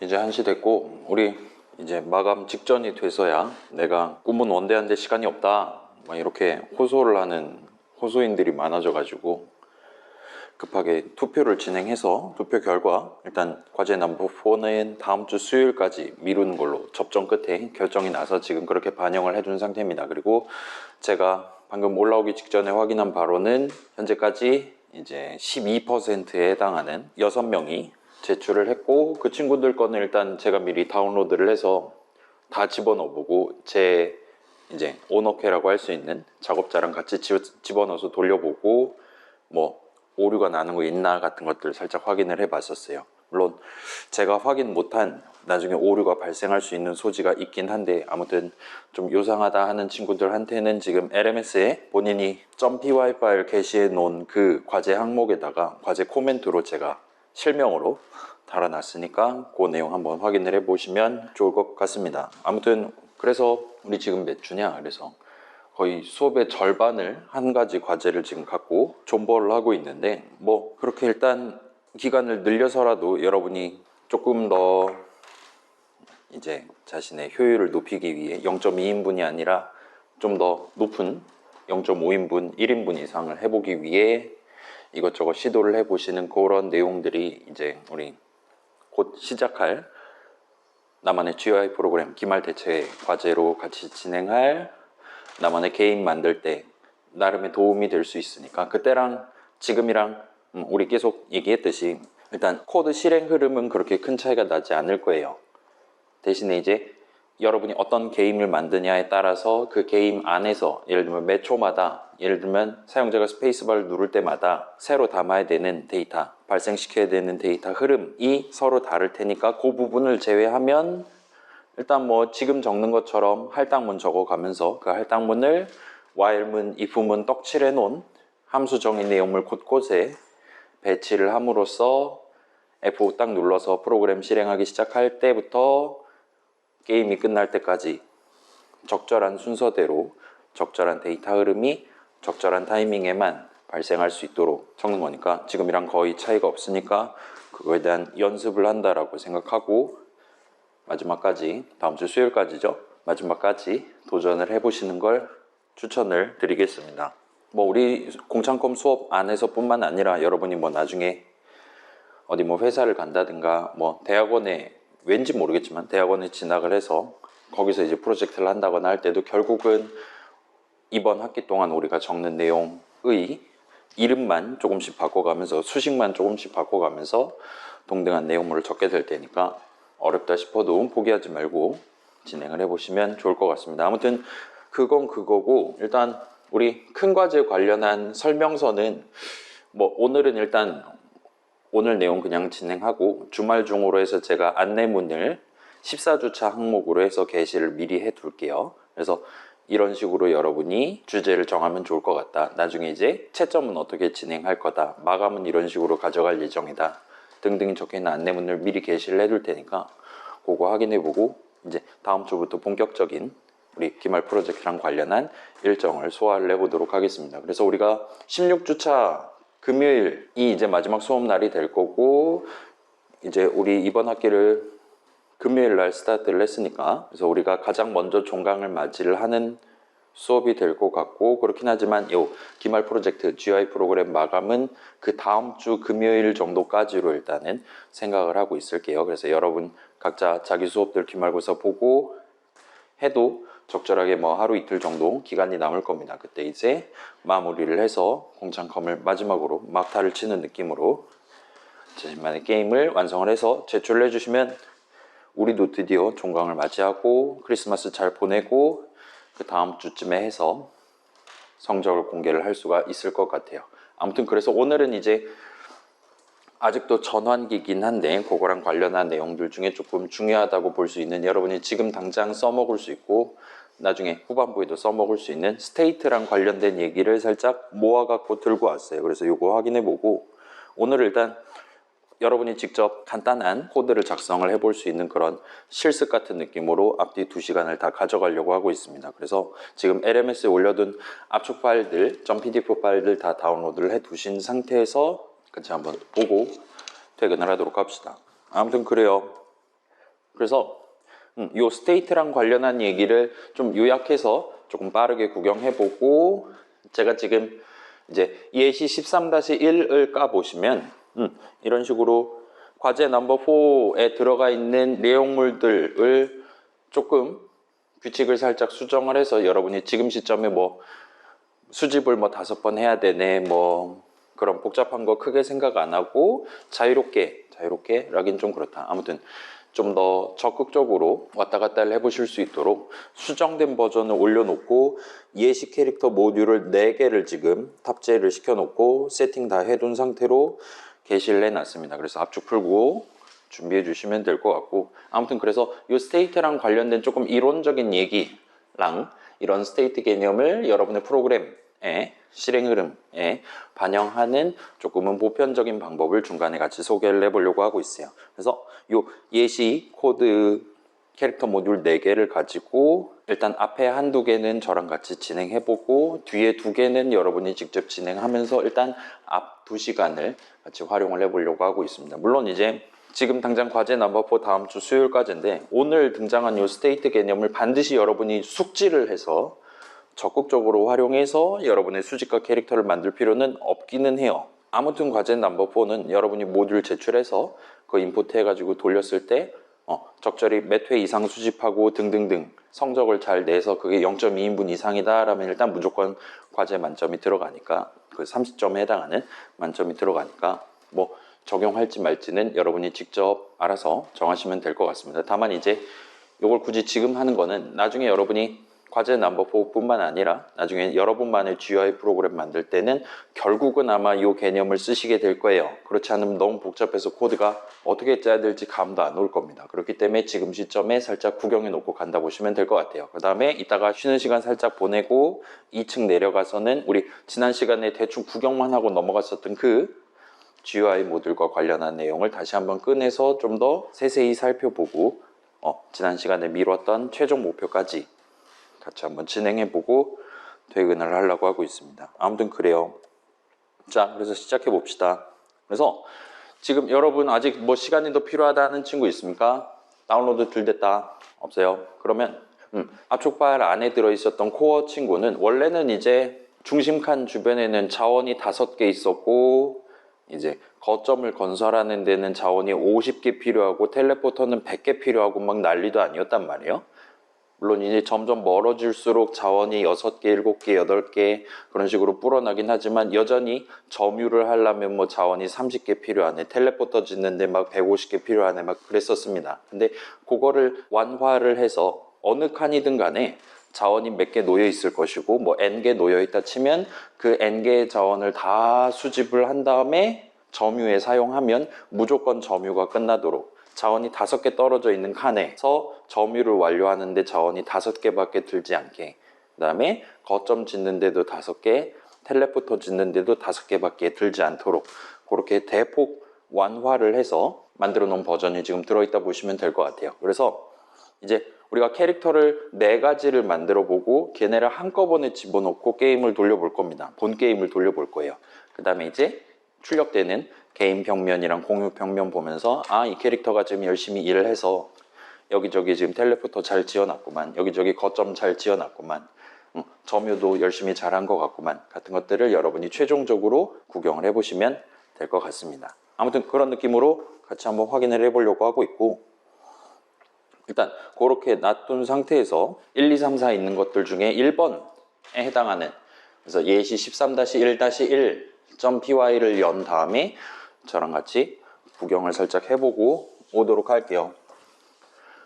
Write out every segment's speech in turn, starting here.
이제 1시 됐고 우리 이제 마감 직전이 돼서야 내가 꿈은 원대한데 시간이 없다 막 이렇게 호소를 하는 호소인들이 많아져 가지고 급하게 투표를 진행해서 투표 결과 일단 과제 넘버 4는 다음 주 수요일까지 미루는 걸로 접전 끝에 결정이 나서 지금 그렇게 반영을 해둔 상태입니다. 그리고 제가 방금 올라오기 직전에 확인한 바로는 현재까지 이제 12%에 해당하는 6명이 제출을 했고, 그 친구들 거는 일단 제가 미리 다운로드를 해서 다 집어넣어 보고 제 이제 오너케라고 할 수 있는 작업자랑 같이 집어넣어서 돌려보고 뭐 오류가 나는 거 있나 같은 것들 살짝 확인을 해 봤었어요. 물론 제가 확인 못한 나중에 오류가 발생할 수 있는 소지가 있긴 한데, 아무튼 좀 요상하다 하는 친구들한테는 지금 LMS에 본인이 .py 파일 게시해 놓은 그 과제 항목에다가 과제 코멘트로 제가 실명으로 달아놨으니까 그 내용 한번 확인을 해 보시면 좋을 것 같습니다. 아무튼 그래서 우리 지금 몇 주냐, 그래서 거의 수업의 절반을 한 가지 과제를 지금 갖고 존버를 하고 있는데, 뭐 그렇게 일단 기간을 늘려서라도 여러분이 조금 더 이제 자신의 효율을 높이기 위해 0.2인분이 아니라 좀 더 높은 0.5인분, 1인분 이상을 해보기 위해 이것저것 시도를 해보시는 그런 내용들이 이제 우리 곧 시작할 나만의 GUI 프로그램 기말 대체 과제로 같이 진행할 나만의 게임 만들 때 나름의 도움이 될 수 있으니까, 그때랑 지금이랑 우리 계속 얘기했듯이 일단 코드 실행 흐름은 그렇게 큰 차이가 나지 않을 거예요. 대신에 이제 여러분이 어떤 게임을 만드냐에 따라서 그 게임 안에서 예를 들면 매 초마다, 예를 들면 사용자가 스페이스바를 누를 때마다 새로 담아야 되는 데이터, 발생시켜야 되는 데이터 흐름이 서로 다를 테니까 그 부분을 제외하면 일단 뭐 지금 적는 것처럼 할당문 적어가면서 그 할당문을 while문, if문 떡칠해 놓은 함수 정의 내용물 곳곳에 배치를 함으로써 F5 딱 눌러서 프로그램 실행하기 시작할 때부터 게임이 끝날 때까지 적절한 순서대로 적절한 데이터 흐름이 적절한 타이밍에만 발생할 수 있도록 적는 거니까 지금이랑 거의 차이가 없으니까 그거에 대한 연습을 한다라고 생각하고 마지막까지, 다음 주 수요일까지죠, 마지막까지 도전을 해보시는 걸 추천을 드리겠습니다. 뭐 우리 공창컴 수업 안에서 뿐만 아니라 여러분이 뭐 나중에 어디 뭐 회사를 간다든가 뭐 대학원에, 왠지 모르겠지만 대학원에 진학을 해서 거기서 이제 프로젝트를 한다거나 할 때도 결국은 이번 학기 동안 우리가 적는 내용의 이름만 조금씩 바꿔가면서 수식만 조금씩 바꿔가면서 동등한 내용물을 적게 될 테니까 어렵다 싶어도 포기하지 말고 진행을 해보시면 좋을 것 같습니다. 아무튼 그건 그거고, 일단 우리 큰 과제 관련한 설명서는 뭐 오늘은 일단 오늘 내용 그냥 진행하고 주말 중으로 해서 제가 안내문을 14주차 항목으로 해서 게시를 미리 해 둘게요. 그래서 이런 식으로 여러분이 주제를 정하면 좋을 것 같다, 나중에 이제 채점은 어떻게 진행할 거다, 마감은 이런 식으로 가져갈 예정이다 등등이 적혀있는 안내문을 미리 게시를 해 둘 테니까 그거 확인해 보고 이제 다음 주부터 본격적인 우리 기말 프로젝트랑 관련한 일정을 소화를 해보도록 하겠습니다. 그래서 우리가 16주차 금요일이 이제 마지막 수업 날이 될 거고, 이제 우리 이번 학기를 금요일 날 스타트를 했으니까 그래서 우리가 가장 먼저 종강을 맞이를 하는 수업이 될 것 같고, 그렇긴 하지만 요 기말 프로젝트 GUI 프로그램 마감은 그 다음 주 금요일 정도까지로 일단은 생각을 하고 있을게요. 그래서 여러분 각자 자기 수업들 기말고사 보고 해도 적절하게 뭐 하루 이틀 정도 기간이 남을 겁니다. 그때 이제 마무리를 해서 공창컴을 마지막으로 막타를 치는 느낌으로 자신만의 게임을 완성을 해서 제출을 해주시면 우리도 드디어 종강을 맞이하고 크리스마스 잘 보내고 그 다음 주쯤에 해서 성적을 공개를 할 수가 있을 것 같아요. 아무튼 그래서 오늘은 이제 아직도 전환기긴 한데 그거랑 관련한 내용들 중에 조금 중요하다고 볼 수 있는, 여러분이 지금 당장 써먹을 수 있고 나중에 후반부에도 써먹을 수 있는 스테이트랑 관련된 얘기를 살짝 모아갖고 들고 왔어요. 그래서 이거 확인해보고 오늘 일단 여러분이 직접 간단한 코드를 작성을 해볼 수 있는 그런 실습 같은 느낌으로 앞뒤 2시간을 다 가져가려고 하고 있습니다. 그래서 지금 LMS에 올려둔 압축 파일들, .pdf 파일들 다 다운로드를 해 두신 상태에서 같이 한번 보고 퇴근을 하도록 합시다. 아무튼 그래요. 그래서 요 스테이트랑 관련한 얘기를 좀 요약해서 조금 빠르게 구경해보고, 제가 지금 이제 예시 13-1을 까보시면 이런 식으로 과제 넘버 4에 들어가 있는 내용물들을 조금 규칙을 살짝 수정을 해서 여러분이 지금 시점에 뭐 수집을 뭐 5번 해야 되네 뭐 그런 복잡한 거 크게 생각 안 하고 자유롭게 라긴 좀 그렇다. 아무튼 좀 더 적극적으로 왔다 갔다를 해보실 수 있도록 수정된 버전을 올려놓고 예시 캐릭터 모듈을 4개를 지금 탑재를 시켜놓고 세팅 다 해둔 상태로 게시를 해놨습니다. 그래서 압축 풀고 준비해 주시면 될 것 같고, 아무튼 그래서 이 스테이트랑 관련된 조금 이론적인 얘기랑 이런 스테이트 개념을 여러분의 프로그램에 실행 흐름에 반영하는 조금은 보편적인 방법을 중간에 같이 소개를 해보려고 하고 있어요. 그래서 요 예시 코드 캐릭터 모듈 4개를 가지고 일단 앞에 한두 개는 저랑 같이 진행해보고 뒤에 2개는 여러분이 직접 진행하면서 일단 앞 2시간을 같이 활용을 해보려고 하고 있습니다. 물론 이제 지금 당장 과제 넘버 4 다음 주 수요일까지인데 오늘 등장한 이 스테이트 개념을 반드시 여러분이 숙지를 해서 적극적으로 활용해서 여러분의 수직과 캐릭터를 만들 필요는 없기는 해요. 아무튼 과제 넘버 4는 여러분이 모듈 제출해서 그 임포트 해가지고 돌렸을 때 적절히 몇 회 이상 수집하고 등등등 성적을 잘 내서 그게 0.2인분 이상이다 라면 일단 무조건 과제 만점이 들어가니까, 그 30점에 해당하는 만점이 들어가니까 뭐 적용할지 말지는 여러분이 직접 알아서 정하시면 될 것 같습니다. 다만 이제 이걸 굳이 지금 하는 거는 나중에 여러분이 과제 넘버 4뿐만 아니라 나중에 여러분만의 GUI 프로그램 만들 때는 결국은 아마 이 개념을 쓰시게 될 거예요. 그렇지 않으면 너무 복잡해서 코드가 어떻게 짜야 될지 감도 안 올 겁니다. 그렇기 때문에 지금 시점에 살짝 구경해 놓고 간다 보시면 될 것 같아요. 그 다음에 이따가 쉬는 시간 살짝 보내고 2층 내려가서는 우리 지난 시간에 대충 구경만 하고 넘어갔었던 그 GUI 모듈과 관련한 내용을 다시 한번 꺼내서 좀 더 세세히 살펴보고 지난 시간에 미뤘던 최종 목표까지 같이 한번 진행해보고 퇴근을 하려고 하고 있습니다. 아무튼 그래요. 자, 그래서 시작해 봅시다. 그래서 지금 여러분 아직 뭐 시간이 더 필요하다는 친구 있습니까? 다운로드 덜 됐다. 없어요? 그러면 압축 파일 안에 들어있었던 코어 친구는 원래는 이제 중심칸 주변에는 자원이 5개 있었고 이제 거점을 건설하는 데는 자원이 50개 필요하고 텔레포터는 100개 필요하고 막 난리도 아니었단 말이에요. 물론 이제 점점 멀어질수록 자원이 6개, 7개, 8개 그런 식으로 불어나긴 하지만 여전히 점유를 하려면 뭐 자원이 30개 필요하네, 텔레포터 짓는데 막 150개 필요하네 막 그랬었습니다. 근데 그거를 완화를 해서 어느 칸이든 간에 자원이 몇 개 놓여 있을 것이고 뭐 N개 놓여 있다 치면 그 N개의 자원을 다 수집을 한 다음에 점유에 사용하면 무조건 점유가 끝나도록 자원이 5개 떨어져 있는 칸에서 점유를 완료하는데 자원이 5개밖에 들지 않게, 그 다음에 거점 짓는데도 5개, 텔레포터 짓는데도 5개밖에 들지 않도록 그렇게 대폭 완화를 해서 만들어 놓은 버전이 지금 들어있다 보시면 될 것 같아요. 그래서 이제 우리가 캐릭터를 4가지를 만들어 보고 걔네를 한꺼번에 집어넣고 게임을 돌려볼 겁니다. 본 게임을 돌려볼 거예요. 그 다음에 이제 출력되는 개인 평면이랑 공유 평면 보면서 이 캐릭터가 지금 열심히 일을 해서 여기저기 지금 텔레포터 잘 지어놨구만, 여기저기 거점 잘 지어놨구만, 점유도 열심히 잘한 것 같구만 같은 것들을 여러분이 최종적으로 구경을 해보시면 될 것 같습니다. 아무튼 그런 느낌으로 같이 한번 확인을 해보려고 하고 있고, 일단 그렇게 놔둔 상태에서 1, 2, 3, 4 있는 것들 중에 1번에 해당하는, 그래서 예시 13-1-1.py를 연 다음에 저랑 같이 구경을 살짝 해보고 오도록 할게요.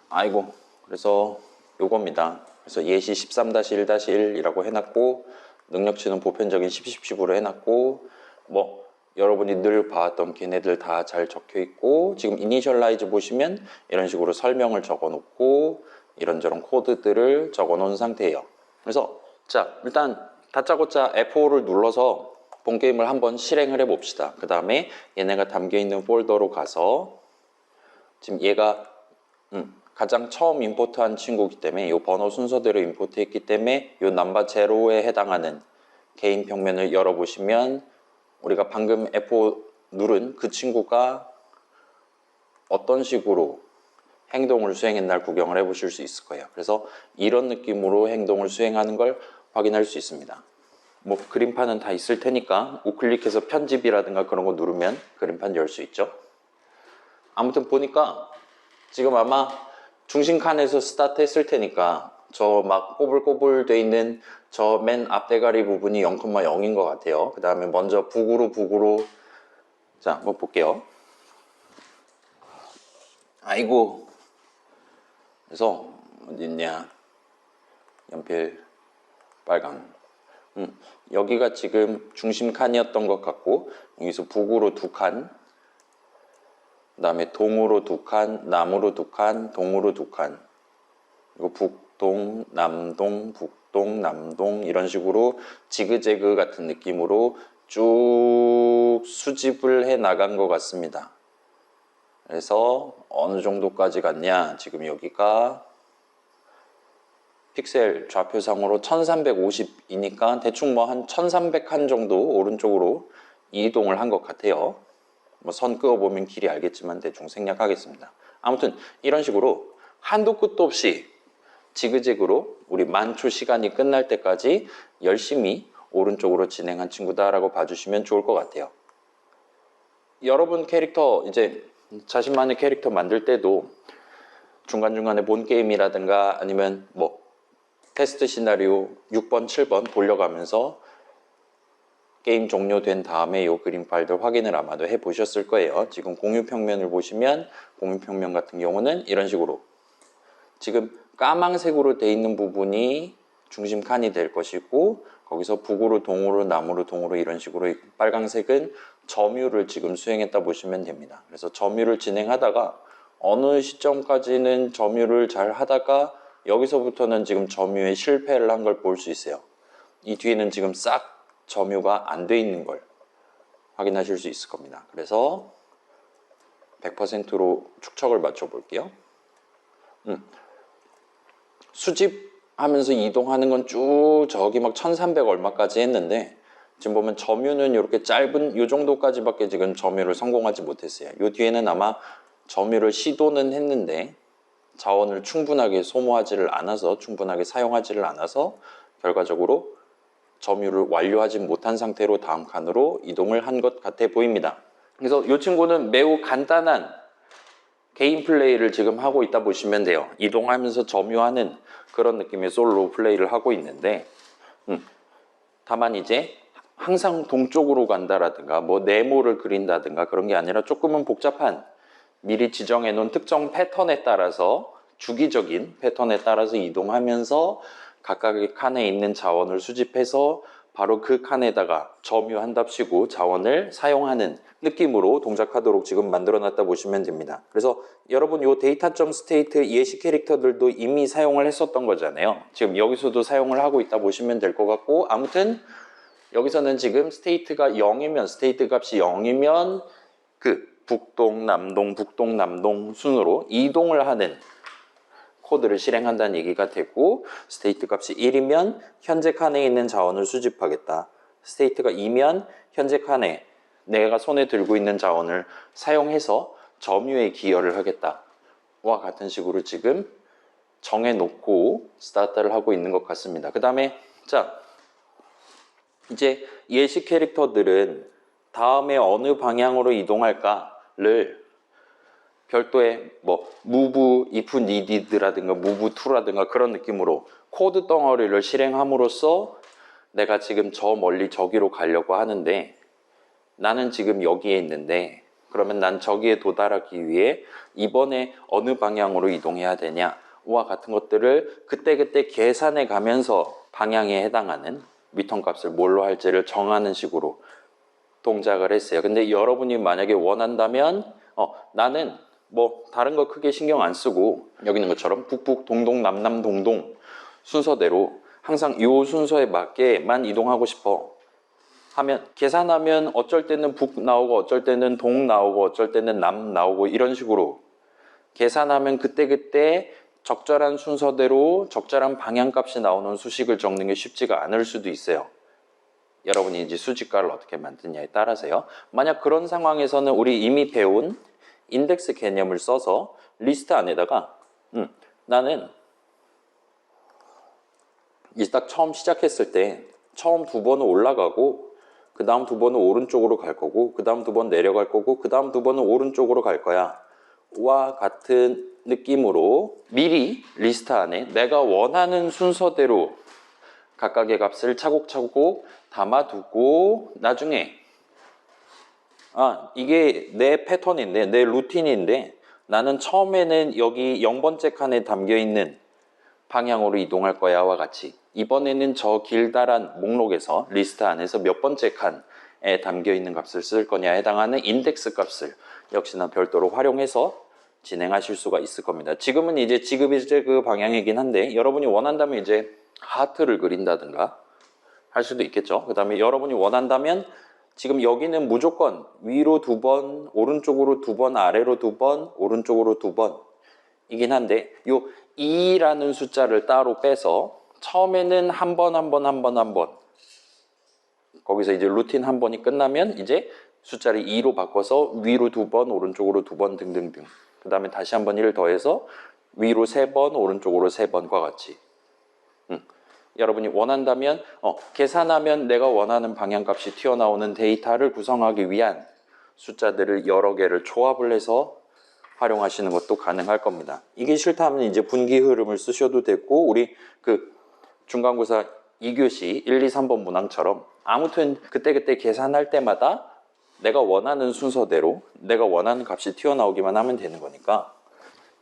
아이고, 그래서 요겁니다. 그래서 예시 13-1-1이라고 해놨고 능력치는 보편적인 10-10-10으로 해놨고 뭐 여러분이 늘 봐왔던 걔네들 다 잘 적혀 있고 지금 이니셜라이즈 보시면 이런 식으로 설명을 적어 놓고 이런저런 코드들을 적어 놓은 상태예요. 그래서 자, 일단 다짜고짜 F5를 눌러서 본 게임을 한번 실행을 해 봅시다. 그 다음에 얘네가 담겨 있는 폴더로 가서 지금 얘가 가장 처음 임포트한 친구이기 때문에 이 번호 순서대로 임포트했기 때문에 이 넘버 제로에 해당하는 개인 평면을 열어보시면 우리가 방금 F5 누른 그 친구가 어떤 식으로 행동을 수행했나 구경을 해보실 수 있을 거예요. 그래서 이런 느낌으로 행동을 수행하는 걸 확인할 수 있습니다. 뭐 그림판은 다 있을 테니까 우클릭해서 편집이라든가 그런 거 누르면 그림판 열 수 있죠. 아무튼 보니까 지금 아마 중심 칸에서 스타트 했을 테니까 저 막 꼬불꼬불 돼 있는 저 맨 앞대가리 부분이 0,0인 것 같아요. 그 다음에 먼저 북으로 자 한번 볼게요. 아이고, 그래서 어디 있냐, 연필 빨강. 여기가 지금 중심 칸이었던 것 같고, 여기서 북으로 2칸, 그 다음에 동으로 2칸, 남으로 2칸, 동으로 2칸. 이거 북동, 남동, 북동, 남동 이런 식으로 지그재그 같은 느낌으로 쭉 수집을 해 나간 것 같습니다. 그래서 어느 정도까지 갔냐, 지금 여기가 픽셀 좌표상으로 1350이니까 대충 뭐 한 1300칸 정도 오른쪽으로 이동을 한 것 같아요. 뭐 선 그어보면 길이 알겠지만 대충 생략하겠습니다. 아무튼 이런 식으로 한도 끝도 없이 지그재그로 우리 만초 시간이 끝날 때까지 열심히 오른쪽으로 진행한 친구다라고 봐주시면 좋을 것 같아요. 여러분 캐릭터 이제 자신만의 캐릭터 만들 때도 중간중간에 본 게임이라든가 아니면 뭐 테스트 시나리오 6번, 7번 돌려가면서 게임 종료된 다음에 이 그림 파일들 확인을 아마도 해보셨을 거예요. 지금 공유 평면을 보시면 공유 평면 같은 경우는 이런 식으로 지금 까망색으로 되어 있는 부분이 중심 칸이 될 것이고, 거기서 북으로 동으로 남으로 동으로 이런 식으로 빨강색은 점유를 지금 수행했다 보시면 됩니다. 그래서 점유를 진행하다가 어느 시점까지는 점유를 잘 하다가 여기서부터는 지금 점유에 실패를 한 걸 볼 수 있어요. 이 뒤에는 지금 싹 점유가 안 돼 있는 걸 확인하실 수 있을 겁니다. 그래서 100%로 축척을 맞춰 볼게요. 수집하면서 이동하는 건 쭉 저기 막 1300 얼마까지 했는데, 지금 보면 점유는 이렇게 짧은 요 정도까지밖에 지금 점유를 성공하지 못했어요. 요 뒤에는 아마 점유를 시도는 했는데 자원을 충분하게 소모하지를 않아서, 충분하게 사용하지를 않아서 결과적으로 점유를 완료하지 못한 상태로 다음 칸으로 이동을 한 것 같아 보입니다. 그래서 이 친구는 매우 간단한 개인 플레이를 지금 하고 있다 보시면 돼요. 이동하면서 점유하는 그런 느낌의 솔로 플레이를 하고 있는데, 다만 이제 항상 동쪽으로 간다라든가 뭐 네모를 그린다든가 그런 게 아니라 조금은 복잡한 미리 지정해 놓은 특정 패턴에 따라서, 주기적인 패턴에 따라서 이동하면서 각각의 칸에 있는 자원을 수집해서 바로 그 칸에다가 점유한답시고 자원을 사용하는 느낌으로 동작하도록 지금 만들어 놨다 보시면 됩니다. 그래서 여러분 요 data.state 예시 캐릭터들도 이미 사용을 했었던 거잖아요. 지금 여기서도 사용을 하고 있다 보시면 될 것 같고, 아무튼 여기서는 지금 스테이트가 0이면, 스테이트 값이 0이면 그 북동, 남동, 북동, 남동 순으로 이동을 하는 코드를 실행한다는 얘기가 되고, 스테이트 값이 1이면 현재 칸에 있는 자원을 수집하겠다. 스테이트가 2면 현재 칸에 내가 손에 들고 있는 자원을 사용해서 점유에 기여를 하겠다. 와 같은 식으로 지금 정해놓고 스타트를 하고 있는 것 같습니다. 그 다음에 자, 이제 예시 캐릭터들은 다음에 어느 방향으로 이동할까를 별도의 뭐 move if needed라든가 move to라든가 그런 느낌으로 코드 덩어리를 실행함으로써 내가 지금 저 멀리 저기로 가려고 하는데 나는 지금 여기에 있는데, 그러면 난 저기에 도달하기 위해 이번에 어느 방향으로 이동해야 되냐와 같은 것들을 그때그때 계산해 가면서 방향에 해당하는 미턴 값을 뭘로 할지를 정하는 식으로 동작을 했어요. 근데 여러분이 만약에 원한다면 나는 뭐 다른 거 크게 신경 안 쓰고 여기 있는 것처럼 북북 동동 남남 동동 순서대로 항상 이 순서에 맞게만 이동하고 싶어 하면, 계산하면 어쩔 때는 북 나오고 어쩔 때는 동 나오고 어쩔 때는 남 나오고 이런 식으로 계산하면 그때그때 적절한 순서대로 적절한 방향값이 나오는 수식을 적는 게 쉽지가 않을 수도 있어요. 여러분이 이제 수직가를 어떻게 만드냐에 따라서요. 만약 그런 상황에서는 우리 이미 배운 인덱스 개념을 써서 리스트 안에다가 나는 이제 딱 처음 시작했을 때 처음 두 번은 올라가고 그 다음 두 번은 오른쪽으로 갈 거고 그 다음 두 번 내려갈 거고 그 다음 두 번은 오른쪽으로 갈 거야 와 같은 느낌으로 미리 리스트 안에 내가 원하는 순서대로 각각의 값을 차곡차곡 담아두고 나중에 이게 내 패턴인데 내 루틴인데 나는 처음에는 여기 0번째 칸에 담겨있는 방향으로 이동할 거야와 같이 이번에는 저 길다란 목록에서 리스트 안에서 몇 번째 칸에 담겨있는 값을 쓸 거냐에 해당하는 인덱스 값을 역시나 별도로 활용해서 진행하실 수가 있을 겁니다. 지금은 이제 지그재그 방향이긴 한데 여러분이 원한다면 이제 하트를 그린다든가 할 수도 있겠죠. 그 다음에 여러분이 원한다면 지금 여기는 무조건 위로 두 번, 오른쪽으로 두 번, 아래로 두 번, 오른쪽으로 두 번 이긴 한데 요 2라는 숫자를 따로 빼서 처음에는 한 번 거기서 이제 루틴 한 번이 끝나면 이제 숫자를 2로 바꿔서 위로 두 번, 오른쪽으로 두 번 등등등 그 다음에 다시 한 번 1을 더해서 위로 세 번, 오른쪽으로 세 번과 같이 여러분이 원한다면 계산하면 내가 원하는 방향값이 튀어나오는 데이터를 구성하기 위한 숫자들을 여러 개를 조합을 해서 활용하시는 것도 가능할 겁니다. 이게 싫다면 이제 분기 흐름을 쓰셔도 되고 우리 그 중간고사 2교시 1, 2, 3번 문항처럼 아무튼 그때그때 계산할 때마다 내가 원하는 순서대로 내가 원하는 값이 튀어나오기만 하면 되는 거니까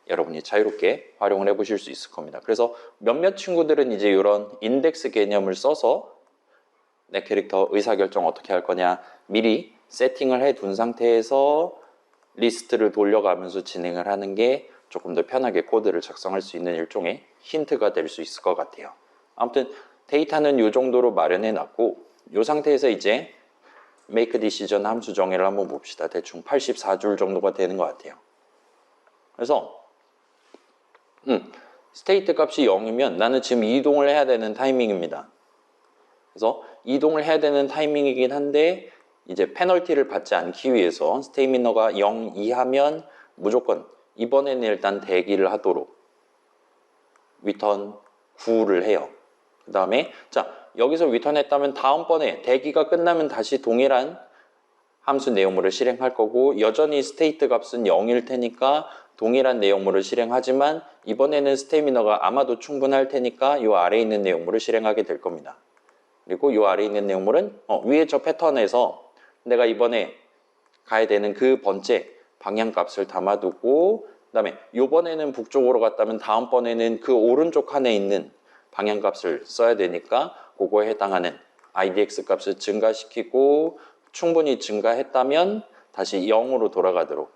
여러분이 자유롭게 활용을 해보실 수 있을 겁니다. 그래서 몇몇 친구들은 이제 이런 인덱스 개념을 써서 내 캐릭터 의사결정 어떻게 할 거냐 미리 세팅을 해둔 상태에서 리스트를 돌려가면서 진행을 하는 게 조금 더 편하게 코드를 작성할 수 있는 일종의 힌트가 될 수 있을 것 같아요. 아무튼 데이터는 이 정도로 마련해 놨고 이 상태에서 이제 make decision 함수 정의를 한번 봅시다. 대충 84줄 정도가 되는 것 같아요. 그래서 스테이트 값이 0이면 나는 지금 이동을 해야 되는 타이밍입니다. 그래서 이동을 해야 되는 타이밍이긴 한데 이제 페널티를 받지 않기 위해서 스테미너가 0 이하면 무조건 이번에는 일단 대기를 하도록 리턴 9를 해요. 그 다음에 자 여기서 리턴했다면 다음번에 대기가 끝나면 다시 동일한 함수 내용물을 실행할 거고 여전히 스테이트 값은 0일 테니까 동일한 내용물을 실행하지만 이번에는 스테미너가 아마도 충분할 테니까 이 아래에 있는 내용물을 실행하게 될 겁니다. 그리고 이 아래에 있는 내용물은 위에 저 패턴에서 내가 이번에 가야 되는 그 번째 방향값을 담아두고 그 다음에 이번에는 북쪽으로 갔다면 다음번에는 그 오른쪽 칸에 있는 방향값을 써야 되니까 그거에 해당하는 IDX 값을 증가시키고 충분히 증가했다면 다시 0으로 돌아가도록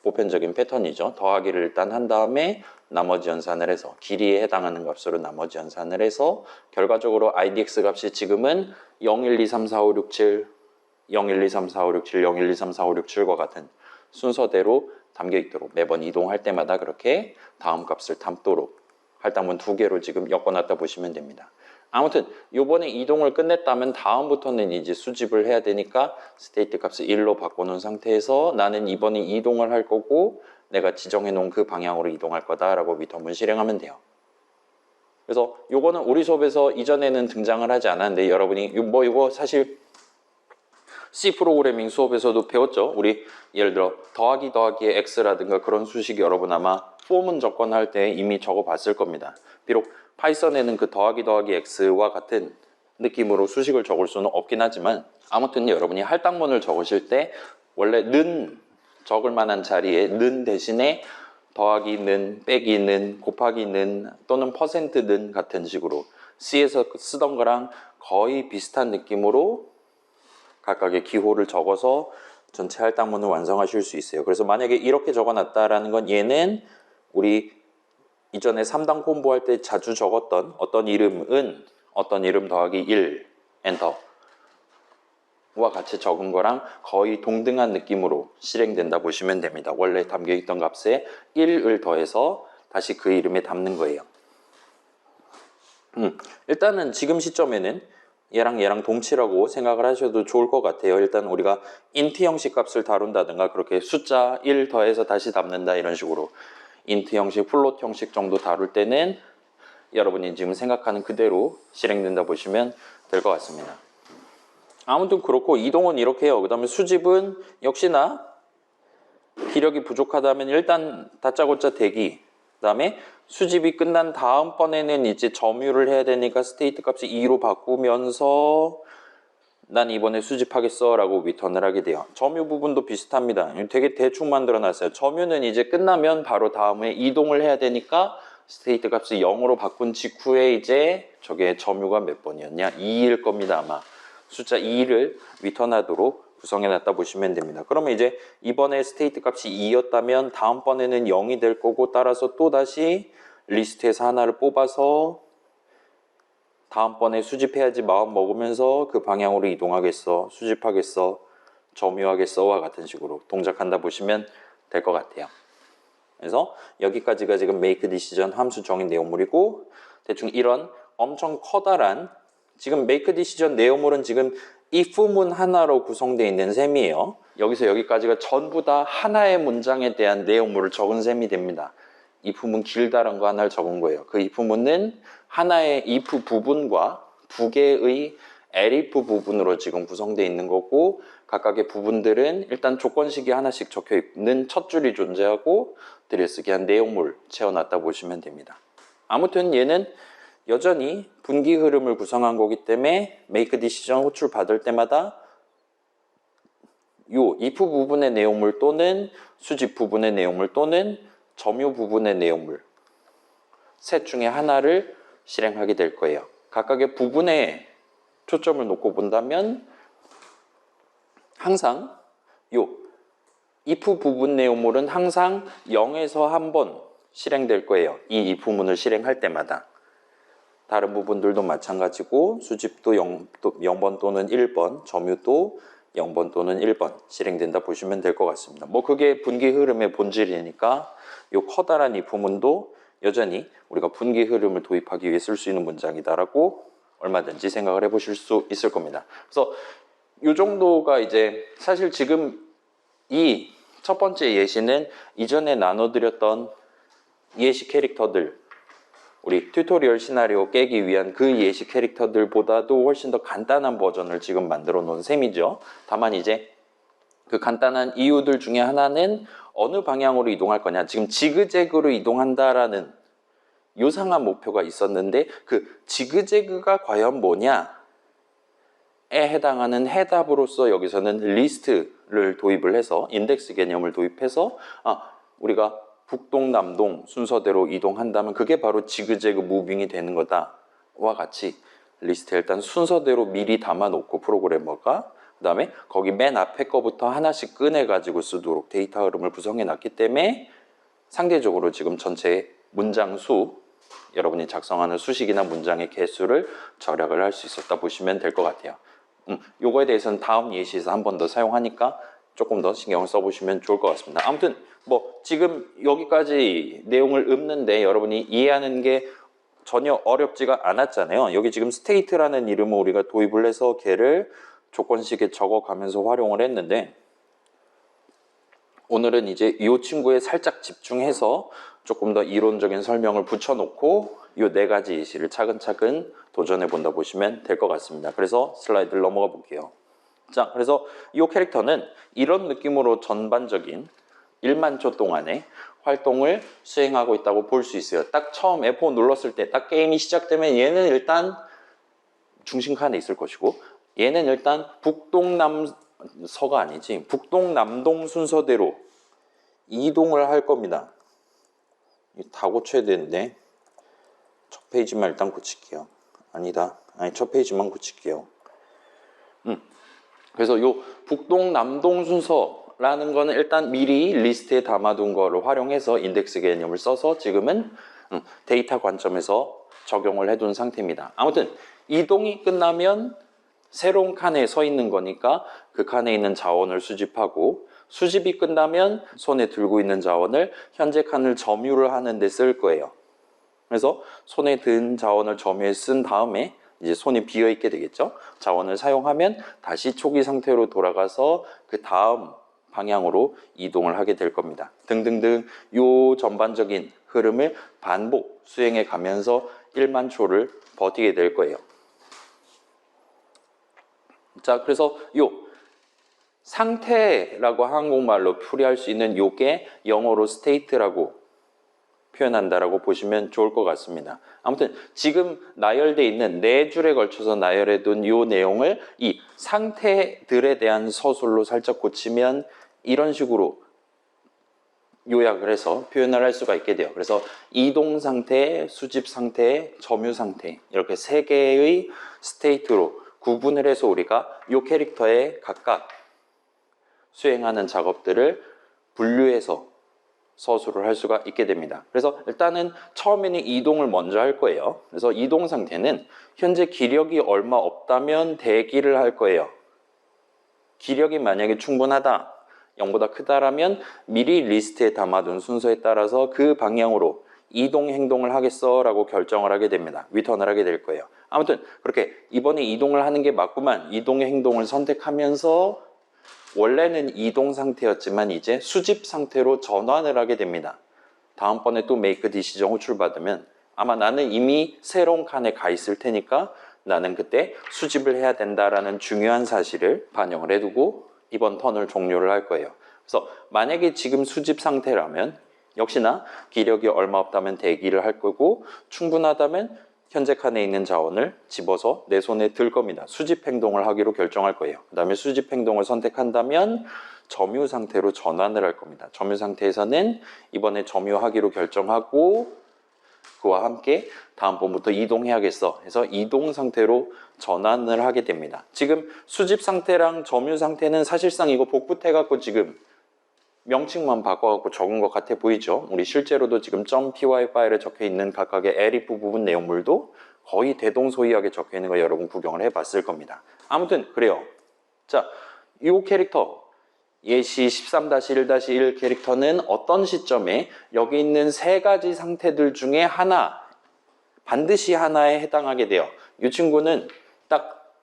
보편적인 패턴이죠. 더하기를 일단 한 다음에 나머지 연산을 해서 길이에 해당하는 값으로 나머지 연산을 해서 결과적으로 IDX 값이 지금은 0, 1, 2, 3, 4, 5, 6, 7 0, 1, 2, 3, 4, 5, 6, 7 0, 1, 2, 3, 4, 5, 6, 7과 같은 순서대로 담겨 있도록 매번 이동할 때마다 그렇게 다음 값을 담도록 할당문 2개로 지금 엮어놨다 보시면 됩니다. 아무튼 요번에 이동을 끝냈다면 다음부터는 이제 수집을 해야 되니까 스테이트 값을 1로 바꿔놓은 상태에서 나는 이번에 이동을 할 거고 내가 지정해 놓은 그 방향으로 이동할 거다라고 리턴문 실행하면 돼요. 그래서 요거는 우리 수업에서 이전에는 등장을 하지 않았는데 여러분이 이거 사실 C 프로그래밍 수업에서도 배웠죠. 우리 예를 들어 더하기의 x라든가 그런 수식 여러분 아마 포문 접근할 때 이미 적어 봤을 겁니다. 비록 파이썬에는 그 더하기 x와 같은 느낌으로 수식을 적을 수는 없긴 하지만 아무튼 여러분이 할당문을 적으실 때 원래 는 적을 만한 자리에 는 대신에 더하기 는, 빼기 는, 곱하기 는 또는 퍼센트 는 같은 식으로 C에서 쓰던 거랑 거의 비슷한 느낌으로 각각의 기호를 적어서 전체 할당문을 완성하실 수 있어요. 그래서 만약에 이렇게 적어놨다라는 건 얘는 우리 이전에 3단 콤보 할 때 자주 적었던 어떤 이름은 어떤 이름 더하기 1 엔터와 같이 적은 거랑 거의 동등한 느낌으로 실행된다 보시면 됩니다. 원래 담겨있던 값에 1을 더해서 다시 그 이름에 담는 거예요. 일단은 지금 시점에는 얘랑 얘랑 동치라고 생각을 하셔도 좋을 것 같아요. 일단 우리가 인트 형식 값을 다룬다든가 그렇게 숫자 1 더해서 다시 담는다 이런 식으로 인트 형식, 플롯 형식 정도 다룰 때는 여러분이 지금 생각하는 그대로 실행된다 보시면 될 것 같습니다. 아무튼 그렇고 이동은 이렇게 해요. 그 다음에 수집은 역시나 기력이 부족하다면 일단 다짜고짜 대기, 그 다음에 수집이 끝난 다음번에는 이제 점유를 해야 되니까 스테이트 값을 2로 바꾸면서 난 이번에 수집하겠어 라고 리턴을 하게 돼요. 점유 부분도 비슷합니다. 되게 대충 만들어 놨어요. 점유는 이제 끝나면 바로 다음에 이동을 해야 되니까 스테이트 값을 0으로 바꾼 직후에 이제 저게 점유가 몇 번이었냐? 2일 겁니다. 아마 숫자 2를 리턴하도록 구성해 놨다 보시면 됩니다. 그러면 이제 이번에 스테이트 값이 2였다면 다음번에는 0이 될 거고, 따라서 또다시 리스트에서 하나를 뽑아서 다음번에 수집해야지 마음 먹으면서 그 방향으로 이동하겠어, 수집하겠어, 점유하겠어와 같은 식으로 동작한다 보시면 될 것 같아요. 그래서 여기까지가 지금 make decision 함수 정의 내용물이고, 대충 이런 엄청 커다란 지금 make decision 내용물은 지금 if문 하나로 구성되어 있는 셈이에요. 여기서 여기까지가 전부 다 하나의 문장에 대한 내용물을 적은 셈이 됩니다. if문 길다란 거 하나를 적은 거예요. 그 if문은 하나의 if 부분과 두 개의 elif 부분으로 지금 구성되어 있는 거고, 각각의 부분들은 일단 조건식이 하나씩 적혀 있는 첫 줄이 존재하고 들여쓰기한 내용물 채워놨다 보시면 됩니다. 아무튼 얘는 여전히 분기 흐름을 구성한 거기 때문에 make decision 호출 받을 때마다 요 if 부분의 내용물 또는 수집 부분의 내용물 또는 점유 부분의 내용물 셋 중에 하나를 실행하게 될 거예요. 각각의 부분에 초점을 놓고 본다면 항상 요 if 부분 내용물은 항상 0에서 한 번 실행될 거예요. 이 if문을 실행할 때마다. 다른 부분들도 마찬가지고 수집도 0번 또는 1번, 점유도 0번 또는 1번 실행된다 보시면 될 것 같습니다. 뭐 그게 분기 흐름의 본질이니까 이 커다란 if문도 여전히 우리가 분기 흐름을 도입하기 위해 쓸 수 있는 문장이다라고 얼마든지 생각을 해보실 수 있을 겁니다. 그래서 이 정도가 이제 사실 지금 이 첫 번째 예시는 이전에 나눠드렸던 예시 캐릭터들, 우리 튜토리얼 시나리오 깨기 위한 그 예시 캐릭터들보다도 훨씬 더 간단한 버전을 지금 만들어 놓은 셈이죠. 다만 이제 그 간단한 이유들 중에 하나는 어느 방향으로 이동할 거냐, 지금 지그재그로 이동한다라는 요상한 목표가 있었는데 그 지그재그가 과연 뭐냐에 해당하는 해답으로서 여기서는 리스트를 도입을 해서 인덱스 개념을 도입해서 우리가 북동, 남동 순서대로 이동한다면 그게 바로 지그재그 무빙이 되는 거다와 같이 리스트에 일단 순서대로 미리 담아놓고 프로그래머가 그 다음에 거기 맨 앞에 거부터 하나씩 꺼내가지고 쓰도록 데이터 흐름을 구성해놨기 때문에 상대적으로 지금 전체 문장 수, 여러분이 작성하는 수식이나 문장의 개수를 절약을 할 수 있었다 보시면 될 것 같아요. 요거에 대해서는 다음 예시에서 한 번 더 사용하니까 조금 더 신경을 써보시면 좋을 것 같습니다. 아무튼 뭐 지금 여기까지 내용을 읊는데 여러분이 이해하는 게 전혀 어렵지가 않았잖아요. 여기 지금 state라는 이름을 우리가 도입을 해서 걔를 조건식에 적어가면서 활용을 했는데, 오늘은 이제 이 친구에 살짝 집중해서 조금 더 이론적인 설명을 붙여놓고 이 네 가지 예시를 차근차근 도전해 본다 보시면 될 것 같습니다. 그래서 슬라이드를 넘어가 볼게요. 자, 그래서 이 캐릭터는 이런 느낌으로 전반적인 1만 초 동안의 활동을 수행하고 있다고 볼 수 있어요. 딱 처음 F4 눌렀을 때 딱 게임이 시작되면 얘는 일단 중심칸에 있을 것이고, 얘는 일단 북동남서가 아니지 북동남동 순서대로 이동을 할 겁니다. 다 고쳐야 되는데 첫 페이지만 일단 고칠게요. 첫 페이지만 고칠게요. 그래서 요 북동남동 순서라는 거는 일단 미리 리스트에 담아둔 거를 활용해서 인덱스 개념을 써서 지금은 데이터 관점에서 적용을 해둔 상태입니다. 아무튼 이동이 끝나면 새로운 칸에 서 있는 거니까 그 칸에 있는 자원을 수집하고, 수집이 끝나면 손에 들고 있는 자원을 현재 칸을 점유를 하는 데 쓸 거예요. 그래서 손에 든 자원을 점유에 쓴 다음에 이제 손이 비어 있게 되겠죠. 자원을 사용하면 다시 초기 상태로 돌아가서 그 다음 방향으로 이동을 하게 될 겁니다. 등등등 요 전반적인 흐름을 반복 수행해 가면서 1만 초를 버티게 될 거예요. 자, 그래서 요 상태라고 한국말로 풀이할 수 있는 요게 영어로 state라고 표현한다라고 보시면 좋을 것 같습니다. 아무튼 지금 나열되어 있는 4줄에 걸쳐서 나열해 둔 요 내용을 이 상태들에 대한 서술로 살짝 고치면 이런 식으로 요약을 해서 표현을 할 수가 있게 돼요. 그래서 이동 상태, 수집 상태, 점유 상태 이렇게 3개의 스테이트로 구분을 해서 우리가 요 캐릭터에 각각 수행하는 작업들을 분류해서 서술을 할 수가 있게 됩니다. 그래서 일단은 처음에는 이동을 먼저 할 거예요. 그래서 이동 상태는 현재 기력이 얼마 없다면 대기를 할 거예요. 기력이 만약에 충분하다, 0보다 크다라면 미리 리스트에 담아둔 순서에 따라서 그 방향으로 이동 행동을 하겠어 라고 결정을 하게 됩니다. 리턴을 하게 될 거예요. 아무튼 그렇게 이번에 이동을 하는 게 맞구만, 이동의 행동을 선택하면서 원래는 이동 상태였지만 이제 수집 상태로 전환을 하게 됩니다. 다음번에 또 메이크 디시전 호출받으면 아마 나는 이미 새로운 칸에 가 있을 테니까 나는 그때 수집을 해야 된다라는 중요한 사실을 반영을 해두고 이번 턴을 종료를 할 거예요. 그래서 만약에 지금 수집 상태라면 역시나 기력이 얼마 없다면 대기를 할 거고 충분하다면 현재 칸에 있는 자원을 집어서 내 손에 들 겁니다. 수집 행동을 하기로 결정할 거예요. 그 다음에 수집 행동을 선택한다면 점유 상태로 전환을 할 겁니다. 점유 상태에서는 이번에 점유하기로 결정하고 그와 함께 다음번부터 이동해야겠어 해서 이동 상태로 전환을 하게 됩니다. 지금 수집 상태랑 점유 상태는 사실상 이거 복붙해갖고 지금 명칭만 바꿔갖고 적은 것 같아 보이죠? 우리 실제로도 지금 .py 파일에 적혀있는 각각의 elif 부분 내용물도 거의 대동소이하게 적혀있는 거 여러분 구경을 해봤을 겁니다. 아무튼 그래요. 자, 이 캐릭터 예시 13-1-1 캐릭터는 어떤 시점에 여기 있는 3가지 상태들 중에 하나, 반드시 하나에 해당하게 돼요. 이 친구는 딱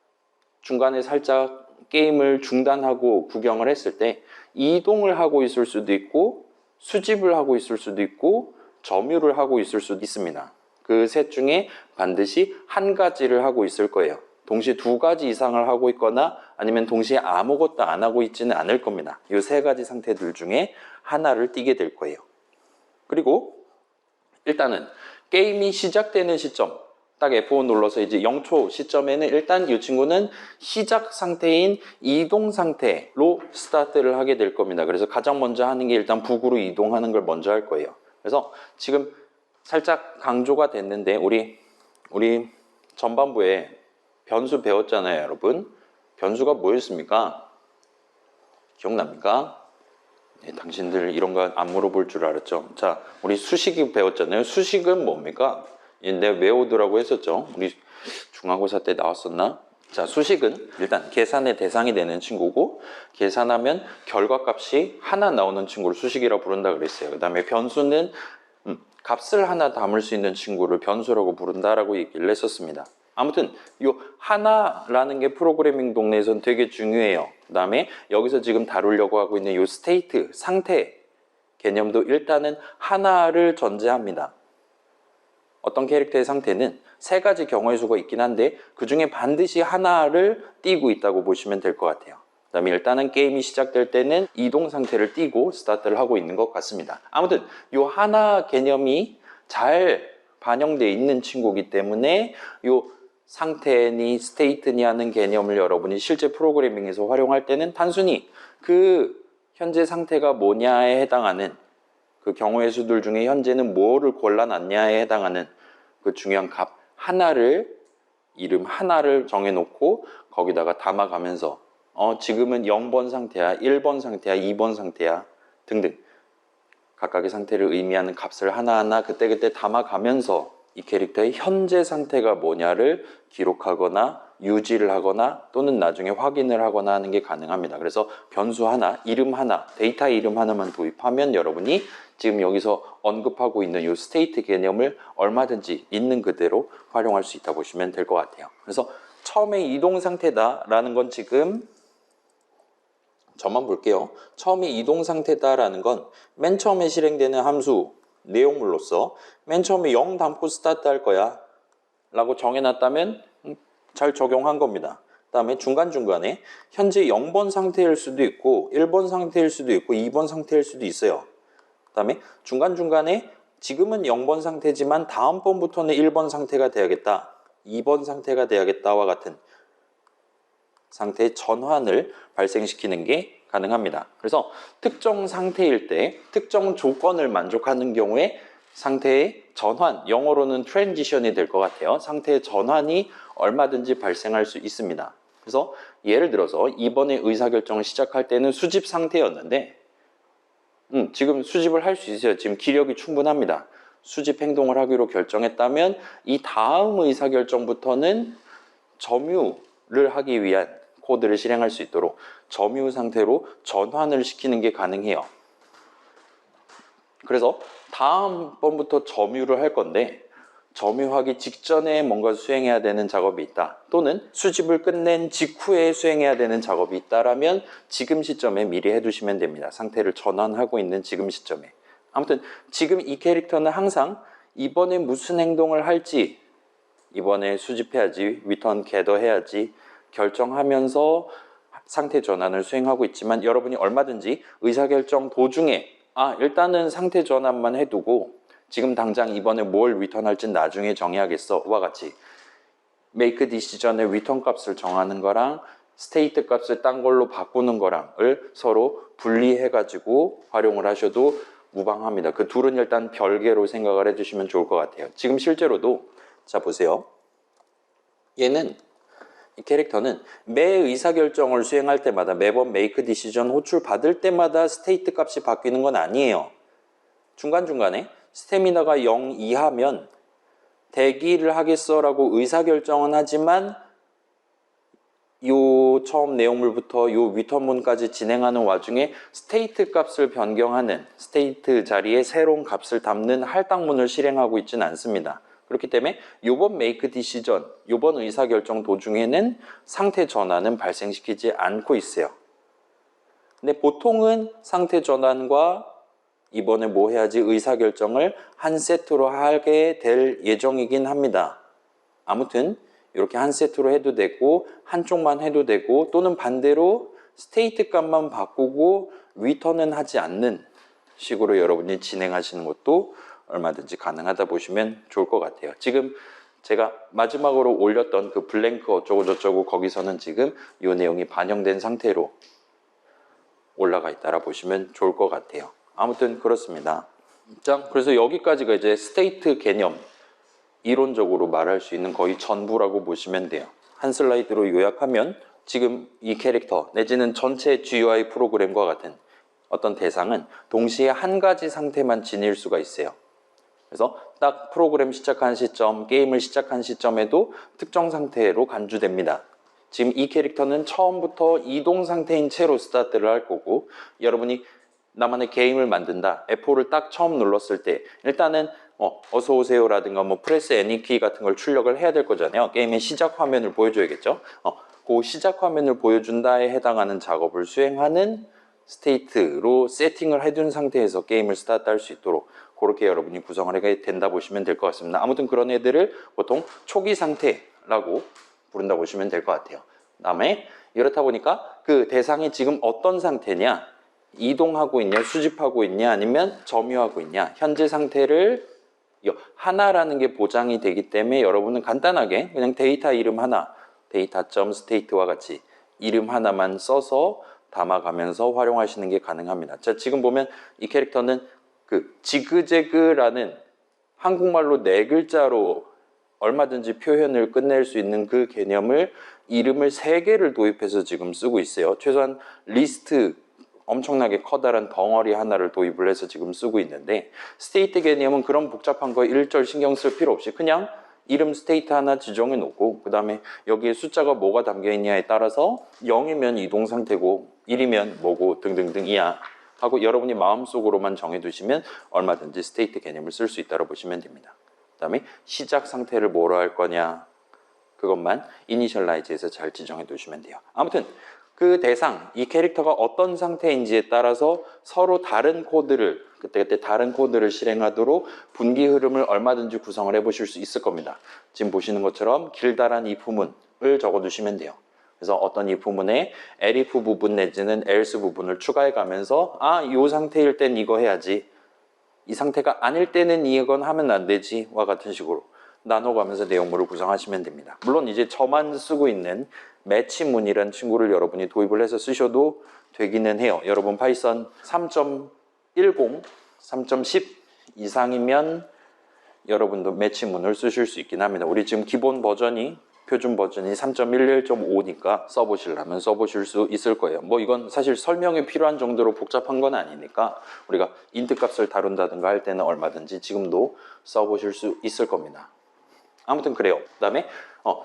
중간에 살짝 게임을 중단하고 구경을 했을 때 이동을 하고 있을 수도 있고 수집을 하고 있을 수도 있고 점유를 하고 있을 수도 있습니다. 그 셋 중에 반드시 한 가지를 하고 있을 거예요. 동시에 2가지 이상을 하고 있거나 아니면 동시에 아무것도 안 하고 있지는 않을 겁니다. 이 3가지 상태들 중에 하나를 띠게 될 거예요. 그리고 일단은 게임이 시작되는 시점, 딱 F5 눌러서 이제 0초 시점에는 일단 이 친구는 시작 상태인 이동 상태로 스타트를 하게 될 겁니다. 그래서 가장 먼저 하는 게 일단 북으로 이동하는 걸 먼저 할 거예요. 그래서 지금 살짝 강조가 됐는데 우리 전반부에 변수 배웠잖아요, 여러분. 변수가 뭐였습니까? 기억납니까? 네, 당신들 이런 거 안 물어볼 줄 알았죠. 자, 우리 수식이 배웠잖아요. 수식은 뭡니까? 내가 외우더라고 했었죠. 우리 중간고사 때 나왔었나? 자, 수식은 일단 계산의 대상이 되는 친구고 계산하면 결과값이 하나 나오는 친구를 수식이라고 부른다 그랬어요. 그 다음에 변수는 값을 하나 담을 수 있는 친구를 변수라고 부른다라고 얘기를 했었습니다. 아무튼 이 하나라는 게 프로그래밍 동네에서는 되게 중요해요. 그 다음에 여기서 지금 다루려고 하고 있는 이 스테이트, 상태 개념도 일단은 하나를 전제합니다. 어떤 캐릭터의 상태는 3가지 경우의 수가 있긴 한데 그 중에 반드시 하나를 띄고 있다고 보시면 될 것 같아요. 그 다음에 일단은 게임이 시작될 때는 이동 상태를 띄고 스타트를 하고 있는 것 같습니다. 아무튼 이 하나 개념이 잘 반영되어 있는 친구이기 때문에 이 상태니 스테이트니 하는 개념을 여러분이 실제 프로그래밍에서 활용할 때는 단순히 그 현재 상태가 뭐냐에 해당하는 그 경우의 수들 중에 현재는 뭐를 골라놨냐에 해당하는 그 중요한 값 하나를, 이름 하나를 정해놓고 거기다가 담아가면서 지금은 0번 상태야, 1번 상태야, 2번 상태야 등등 각각의 상태를 의미하는 값을 하나하나 그때그때 담아가면서 이 캐릭터의 현재 상태가 뭐냐를 기록하거나 유지를 하거나 또는 나중에 확인을 하거나 하는 게 가능합니다. 그래서 변수 하나, 이름 하나, 데이터 이름 하나만 도입하면 여러분이 지금 여기서 언급하고 있는 이 스테이트 개념을 얼마든지 있는 그대로 활용할 수 있다 보시면 될 것 같아요. 그래서 처음에 이동 상태다라는 건 지금 저만 볼게요. 처음에 이동 상태다라는 건 맨 처음에 실행되는 함수 내용물로서 맨 처음에 0 담고 스타트 할 거야 라고 정해놨다면 잘 적용한 겁니다. 그 다음에 중간중간에 현재 0번 상태일 수도 있고 1번 상태일 수도 있고 2번 상태일 수도 있어요. 그 다음에 중간중간에 지금은 0번 상태지만 다음번부터는 1번 상태가 돼야겠다, 2번 상태가 돼야겠다와 같은 상태의 전환을 발생시키는 게 가능합니다. 그래서 특정 상태일 때 특정 조건을 만족하는 경우에 상태의 전환, 영어로는 트랜지션이 될 것 같아요. 상태의 전환이 얼마든지 발생할 수 있습니다. 그래서 예를 들어서 이번에 의사결정을 시작할 때는 수집 상태였는데 지금 수집을 할 수 있어요. 지금 기력이 충분합니다. 수집 행동을 하기로 결정했다면 이 다음 의사결정부터는 점유를 하기 위한 코드를 실행할 수 있도록 점유 상태로 전환을 시키는 게 가능해요. 그래서 다음번부터 점유를 할 건데 점유하기 직전에 뭔가 수행해야 되는 작업이 있다, 또는 수집을 끝낸 직후에 수행해야 되는 작업이 있다라면 지금 시점에 미리 해두시면 됩니다. 상태를 전환하고 있는 지금 시점에. 아무튼 지금 이 캐릭터는 항상 이번에 무슨 행동을 할지, 이번에 수집해야지, 리턴 겟더 해야지 결정하면서 상태 전환을 수행하고 있지만, 여러분이 얼마든지 의사결정 도중에 일단은 상태 전환만 해두고 지금 당장 이번에 뭘 리턴할진 나중에 정해야겠어 와 같이 make decision의 리턴 값을 정하는 거랑 스테이트 값을 딴 걸로 바꾸는 거랑을 서로 분리해 가지고 활용을 하셔도 무방합니다. 그 둘은 일단 별개로 생각을 해주시면 좋을 것 같아요. 지금 실제로도 자 보세요. 얘는, 이 캐릭터는 매 의사결정을 수행할 때마다, 매번 make decision 호출 받을 때마다 스테이트 값이 바뀌는 건 아니에요. 중간중간에 스태미나가 0 이하면 대기를 하겠어 라고 의사결정은 하지만 요 처음 내용물부터 요 리턴문까지 진행하는 와중에 스테이트 값을 변경하는, 스테이트 자리에 새로운 값을 담는 할당문을 실행하고 있지는 않습니다. 그렇기 때문에 요번 make decision, 요번 의사결정 도중에는 상태 전환은 발생시키지 않고 있어요. 근데 보통은 상태 전환과 이번에 뭐 해야지 의사결정을 한 세트로 하게 될 예정이긴 합니다. 아무튼 이렇게 한 세트로 해도 되고 한쪽만 해도 되고, 또는 반대로 스테이트 값만 바꾸고 리턴은 하지 않는 식으로 여러분이 진행하시는 것도 얼마든지 가능하다 보시면 좋을 것 같아요. 지금 제가 마지막으로 올렸던 그 블랭크 어쩌고 저쩌고 거기서는 지금 이 내용이 반영된 상태로 올라가 있다라 보시면 좋을 것 같아요. 아무튼 그렇습니다. 자, 그래서 여기까지가 이제 스테이트 개념, 이론적으로 말할 수 있는 거의 전부라고 보시면 돼요. 한 슬라이드로 요약하면 지금 이 캐릭터 내지는 전체 GUI 프로그램과 같은 어떤 대상은 동시에 한 가지 상태만 지닐 수가 있어요. 그래서 딱 프로그램 시작한 시점, 게임을 시작한 시점에도 특정 상태로 간주됩니다. 지금 이 캐릭터는 처음부터 이동 상태인 채로 스타트를 할 거고, 여러분이 나만의 게임을 만든다, F4를 딱 처음 눌렀을 때 일단은 어서 오세요 라든가 프레스 애니 키 같은 걸 출력을 해야 될 거잖아요. 게임의 시작 화면을 보여줘야겠죠. 그 시작 화면을 보여준다에 해당하는 작업을 수행하는 스테이트로 세팅을 해둔 상태에서 게임을 스타트할 수 있도록 그렇게 여러분이 구성을 하게 된다 보시면 될 것 같습니다. 아무튼 그런 애들을 보통 초기 상태라고 부른다 보시면 될 것 같아요. 그다음에 이렇다 보니까 그 대상이 지금 어떤 상태냐, 이동하고 있냐, 수집하고 있냐, 아니면 점유하고 있냐, 현재 상태를 하나라는 게 보장이 되기 때문에 여러분은 간단하게 그냥 데이터 이름 하나, data.state와 같이 이름 하나만 써서 담아가면서 활용하시는 게 가능합니다. 자, 지금 보면 이 캐릭터는 그 지그재그라는 한국말로 4글자로 얼마든지 표현을 끝낼 수 있는 그 개념을 이름을 3개를 도입해서 지금 쓰고 있어요. 최소한 리스트 엄청나게 커다란 덩어리 하나를 도입을 해서 지금 쓰고 있는데, 스테이트 개념은 그런 복잡한 거 일절 신경 쓸 필요 없이 그냥 이름 스테이트 하나 지정해 놓고 그 다음에 여기에 숫자가 뭐가 담겨 있냐에 따라서 0이면 이동 상태고 1이면 뭐고 등등등이야 하고 여러분이 마음속으로만 정해두시면 얼마든지 스테이트 개념을 쓸 수 있다고 보시면 됩니다. 그 다음에 시작 상태를 뭐로 할 거냐, 그것만 이니셜라이즈해서 잘 지정해 두시면 돼요. 아무튼 그 대상, 이 캐릭터가 어떤 상태인지에 따라서 서로 다른 코드를 그때 다른 코드를 실행하도록 분기 흐름을 얼마든지 구성을 해보실 수 있을 겁니다. 지금 보시는 것처럼 길다란 이 부분을 적어두시면 돼요. 그래서 어떤 이 부분에 elif 부분 내지는 else 부분을 추가해 가면서 이 상태일 땐 이거 해야지, 이 상태가 아닐 때는 이건 하면 안 되지 와 같은 식으로 나눠가면서 내용물을 구성하시면 됩니다. 물론 이제 저만 쓰고 있는 매치문이라는 친구를 여러분이 도입을 해서 쓰셔도 되기는 해요. 여러분 파이썬 3.10, 3.10 이상이면 여러분도 매치문을 쓰실 수 있긴 합니다. 우리 지금 기본 버전이 표준 버전이 3.11.5니까 써보시려면 써보실 수 있을 거예요. 뭐 이건 사실 설명이 필요한 정도로 복잡한 건 아니니까 우리가 인트 값을 다룬다든가 할 때는 얼마든지 지금도 써보실 수 있을 겁니다. 아무튼 그래요. 그 다음에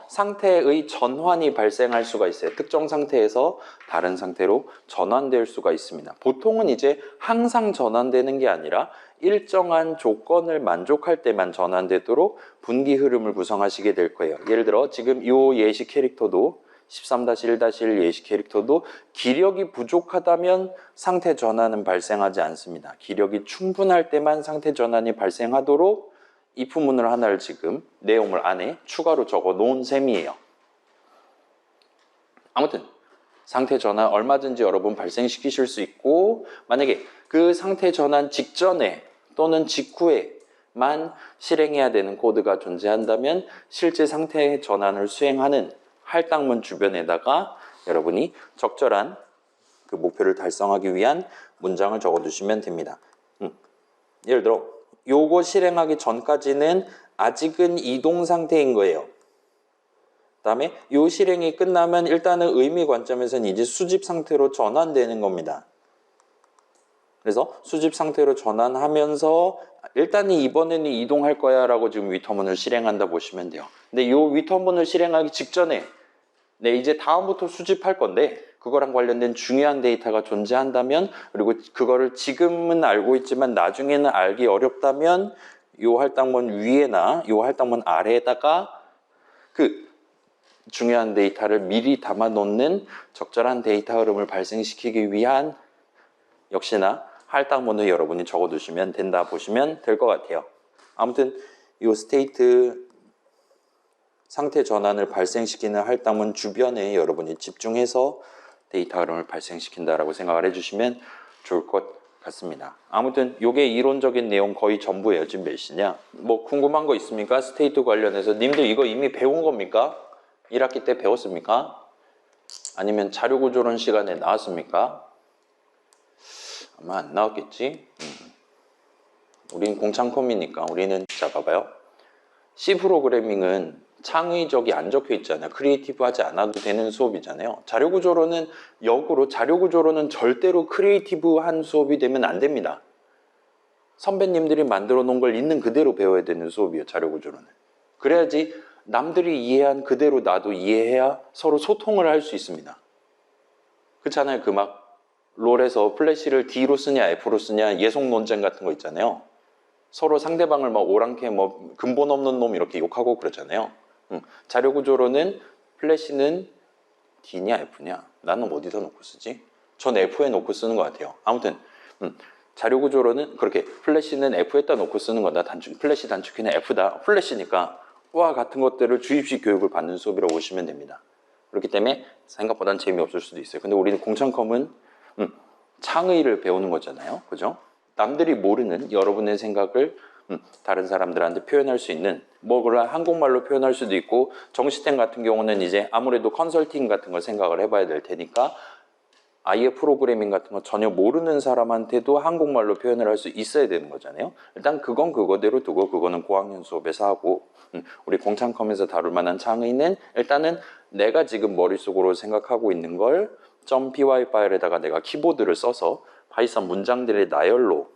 상태의 전환이 발생할 수가 있어요. 특정 상태에서 다른 상태로 전환될 수가 있습니다. 보통은 이제 항상 전환되는 게 아니라 일정한 조건을 만족할 때만 전환되도록 분기 흐름을 구성하시게 될 거예요. 예를 들어 지금 이 예시 캐릭터도 13-1-1 예시 캐릭터도 기력이 부족하다면 상태 전환은 발생하지 않습니다. 기력이 충분할 때만 상태 전환이 발생하도록 if 문을 하나를 지금 내용물 안에 추가로 적어 놓은 셈이에요. 아무튼 상태 전환 얼마든지 여러분 발생시키실 수 있고, 만약에 그 상태 전환 직전에 또는 직후에만 실행해야 되는 코드가 존재한다면 실제 상태 전환을 수행하는 할당문 주변에다가 여러분이 적절한 그 목표를 달성하기 위한 문장을 적어두시면 됩니다. 예를 들어 요거 실행하기 전까지는 아직은 이동 상태인 거예요. 그 다음에 요 실행이 끝나면 일단은 의미 관점에서는 이제 수집 상태로 전환되는 겁니다. 그래서 수집 상태로 전환하면서 일단은 이번에는 이동할 거야 라고 지금 위터문을 실행한다 보시면 돼요. 근데 요 위터문을 실행하기 직전에 이제 다음부터 수집할 건데 그거랑 관련된 중요한 데이터가 존재한다면, 그리고 그거를 지금은 알고 있지만 나중에는 알기 어렵다면 요 할당문 위에나 요 할당문 아래에다가 그 중요한 데이터를 미리 담아 놓는 적절한 데이터 흐름을 발생시키기 위한 역시나 할당문을 여러분이 적어 두시면 된다 보시면 될 것 같아요. 아무튼 이 스테이트 상태 전환을 발생시키는 할당문 주변에 여러분이 집중해서 데이터 흐름을 발생시킨다라고 생각을 해주시면 좋을 것 같습니다. 아무튼 이게 이론적인 내용 거의 전부예요. 지금 몇 시냐? 뭐 궁금한 거 있습니까? 스테이트 관련해서 님들 이거 이미 배운 겁니까? 1학기 때 배웠습니까? 아니면 자료구조론 시간에 나왔습니까? 아마 안 나왔겠지? 우린 공창컴이니까 우리는 자 봐봐요. C 프로그래밍은 창의적이 안 적혀 있잖아요. 크리에이티브하지 않아도 되는 수업이잖아요. 자료구조론은 역으로 자료구조론은 절대로 크리에이티브한 수업이 되면 안 됩니다. 선배님들이 만들어 놓은 걸 있는 그대로 배워야 되는 수업이에요. 자료구조론은. 그래야지 남들이 이해한 그대로 나도 이해해야 서로 소통을 할 수 있습니다. 그렇잖아요. 그 막 롤에서 플래시를 D로 쓰냐 F로 쓰냐 예속 논쟁 같은 거 있잖아요. 서로 상대방을 막 오랑캐 뭐 근본 없는 놈 이렇게 욕하고 그러잖아요. 자료구조로는 플래시는 D냐 F냐? 나는 어디다 놓고 쓰지? 전 F에 놓고 쓰는 것 같아요. 아무튼 자료구조로는 그렇게 플래시는 F에다 놓고 쓰는 거다. 플래시 단축키는 F다. 플래시니까 와 같은 것들을 주입식 교육을 받는 수업이라고 보시면 됩니다. 그렇기 때문에 생각보다는 재미없을 수도 있어요. 근데 우리는 공창컴은 창의를 배우는 거잖아요. 그죠? 남들이 모르는 여러분의 생각을 다른 사람들한테 표현할 수 있는, 뭐 그걸 한국말로 표현할 수도 있고, 정시템 같은 경우는 이제 아무래도 컨설팅 같은 걸 생각을 해봐야 될 테니까 아예 프로그래밍 같은 거 전혀 모르는 사람한테도 한국말로 표현을 할 수 있어야 되는 거잖아요. 일단 그건 그거대로 두고 그거는 고학년 수업에서 하고, 우리 공창컴에서 다룰 만한 창의는 일단은 내가 지금 머릿속으로 생각하고 있는 걸 .py 파일에다가 내가 키보드를 써서 파이썬 문장들의 나열로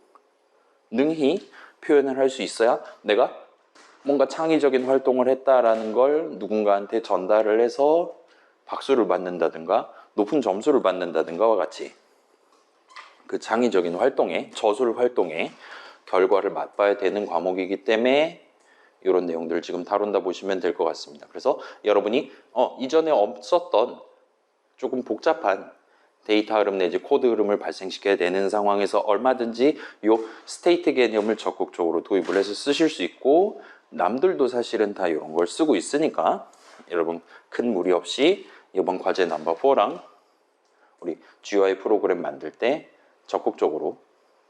능히 표현을 할 수 있어야 내가 뭔가 창의적인 활동을 했다라는 걸 누군가한테 전달을 해서 박수를 받는다든가 높은 점수를 받는다든가와 같이 그 창의적인 활동에, 저술 활동에 결과를 맛봐야 되는 과목이기 때문에 이런 내용들을 지금 다룬다 보시면 될 것 같습니다. 그래서 여러분이 이전에 없었던 조금 복잡한 데이터 흐름 내지 코드 흐름을 발생시켜야 되는 상황에서 얼마든지 이 스테이트 개념을 적극적으로 도입을 해서 쓰실 수 있고, 남들도 사실은 다 이런 걸 쓰고 있으니까 여러분 큰 무리 없이 이번 과제 넘버 4랑 우리 GUI 프로그램 만들 때 적극적으로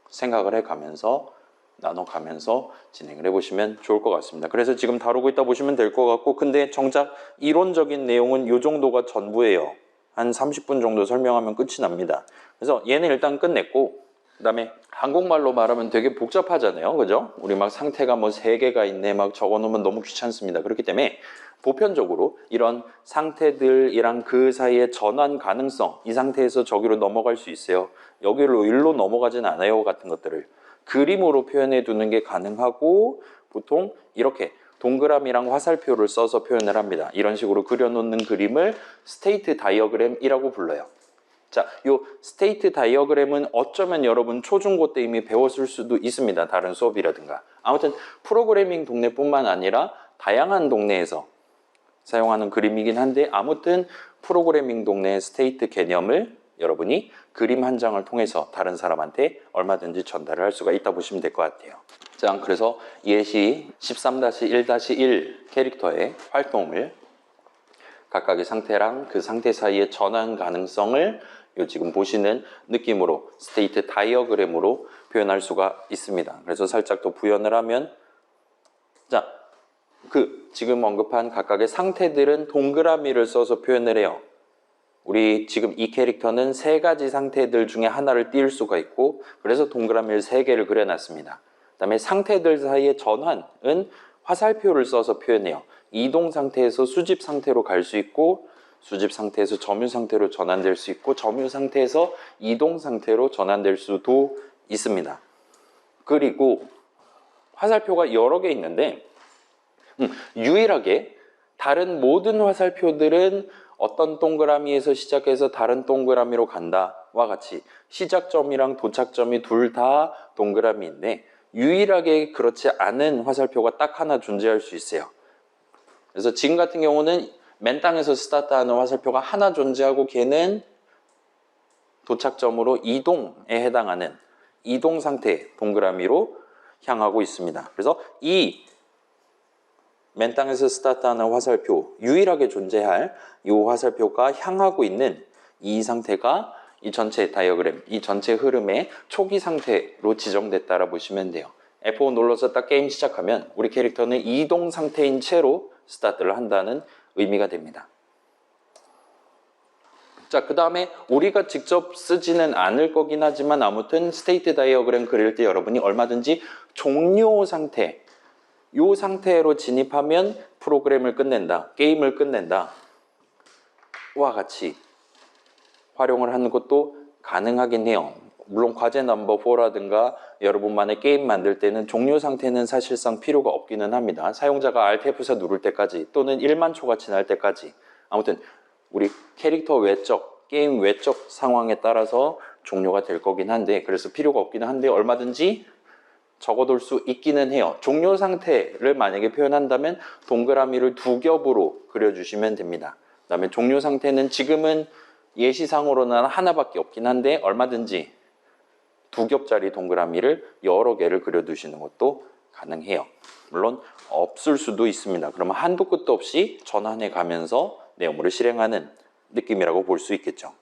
생각을 해가면서 나눠가면서 진행을 해보시면 좋을 것 같습니다. 그래서 지금 다루고 있다 보시면 될 것 같고, 근데 정작 이론적인 내용은 이 정도가 전부예요. 한 30분 정도 설명하면 끝이 납니다. 그래서 얘는 일단 끝냈고, 그 다음에 한국말로 말하면 되게 복잡하잖아요. 그죠? 우리 막 상태가 뭐 3개가 있네 막 적어놓으면 너무 귀찮습니다. 그렇기 때문에 보편적으로 이런 상태들이랑 그 사이의 전환 가능성, 이 상태에서 저기로 넘어갈 수 있어요, 여기로 일로 넘어가진 않아요 같은 것들을 그림으로 표현해 두는 게 가능하고, 보통 이렇게 동그라미랑 화살표를 써서 표현을 합니다. 이런 식으로 그려놓는 그림을 스테이트 다이어그램이라고 불러요. 자, 요 스테이트 다이어그램은 어쩌면 여러분 초중고 때 이미 배웠을 수도 있습니다. 다른 수업이라든가. 아무튼 프로그래밍 동네뿐만 아니라 다양한 동네에서 사용하는 그림이긴 한데, 아무튼 프로그래밍 동네의 스테이트 개념을 여러분이 그림 한 장을 통해서 다른 사람한테 얼마든지 전달을 할 수가 있다 보시면 될 것 같아요. 자, 그래서 예시 13-1-1 캐릭터의 활동을 각각의 상태랑 그 상태 사이의 전환 가능성을 요 지금 보시는 느낌으로 스테이트 다이어그램으로 표현할 수가 있습니다. 그래서 살짝 더 부연을 하면, 자, 지금 언급한 각각의 상태들은 동그라미를 써서 표현을 해요. 우리 지금 이 캐릭터는 3가지 상태들 중에 하나를 띄울 수가 있고, 그래서 동그라미를 3개를 그려놨습니다. 그 다음에 상태들 사이의 전환은 화살표를 써서 표현해요. 이동 상태에서 수집 상태로 갈 수 있고, 수집 상태에서 점유 상태로 전환될 수 있고, 점유 상태에서 이동 상태로 전환될 수도 있습니다. 그리고 화살표가 여러 개 있는데, 유일하게 다른 모든 화살표들은 어떤 동그라미에서 시작해서 다른 동그라미로 간다와 같이 시작점이랑 도착점이 둘 다 동그라미인데, 유일하게 그렇지 않은 화살표가 딱 하나 존재할 수 있어요. 그래서 지금 같은 경우는 맨 땅에서 스타트하는 화살표가 하나 존재하고, 걔는 도착점으로 이동에 해당하는 이동 상태 동그라미로 향하고 있습니다. 그래서 이 맨 땅에서 스타트하는 화살표, 유일하게 존재할 이 화살표가 향하고 있는 이 상태가 이 전체 다이어그램, 이 전체 흐름의 초기 상태로 지정됐다라 보시면 돼요. F5 눌러서 딱 게임 시작하면 우리 캐릭터는 이동 상태인 채로 스타트를 한다는 의미가 됩니다. 자, 그 다음에 우리가 직접 쓰지는 않을 거긴 하지만, 아무튼 스테이트 다이어그램 그릴 때 여러분이 얼마든지 종료 상태, 이 상태로 진입하면 프로그램을 끝낸다, 게임을 끝낸다 와 같이 활용을 하는 것도 가능하긴 해요. 물론 과제 넘버 4라든가 여러분만의 게임 만들 때는 종료 상태는 사실상 필요가 없기는 합니다. 사용자가 Alt F4 누를 때까지, 또는 1만 초가 지날 때까지, 아무튼 우리 캐릭터 외적, 게임 외적 상황에 따라서 종료가 될 거긴 한데, 그래서 필요가 없기는 한데 얼마든지 적어둘 수 있기는 해요. 종료 상태를 만약에 표현한다면 동그라미를 2겹으로 그려주시면 됩니다. 그 다음에 종료 상태는 지금은 예시상으로는 하나밖에 없긴 한데, 얼마든지 2겹짜리 동그라미를 여러 개를 그려두시는 것도 가능해요. 물론 없을 수도 있습니다. 그러면 한도 끝도 없이 전환해 가면서 내용물을 실행하는 느낌이라고 볼 수 있겠죠.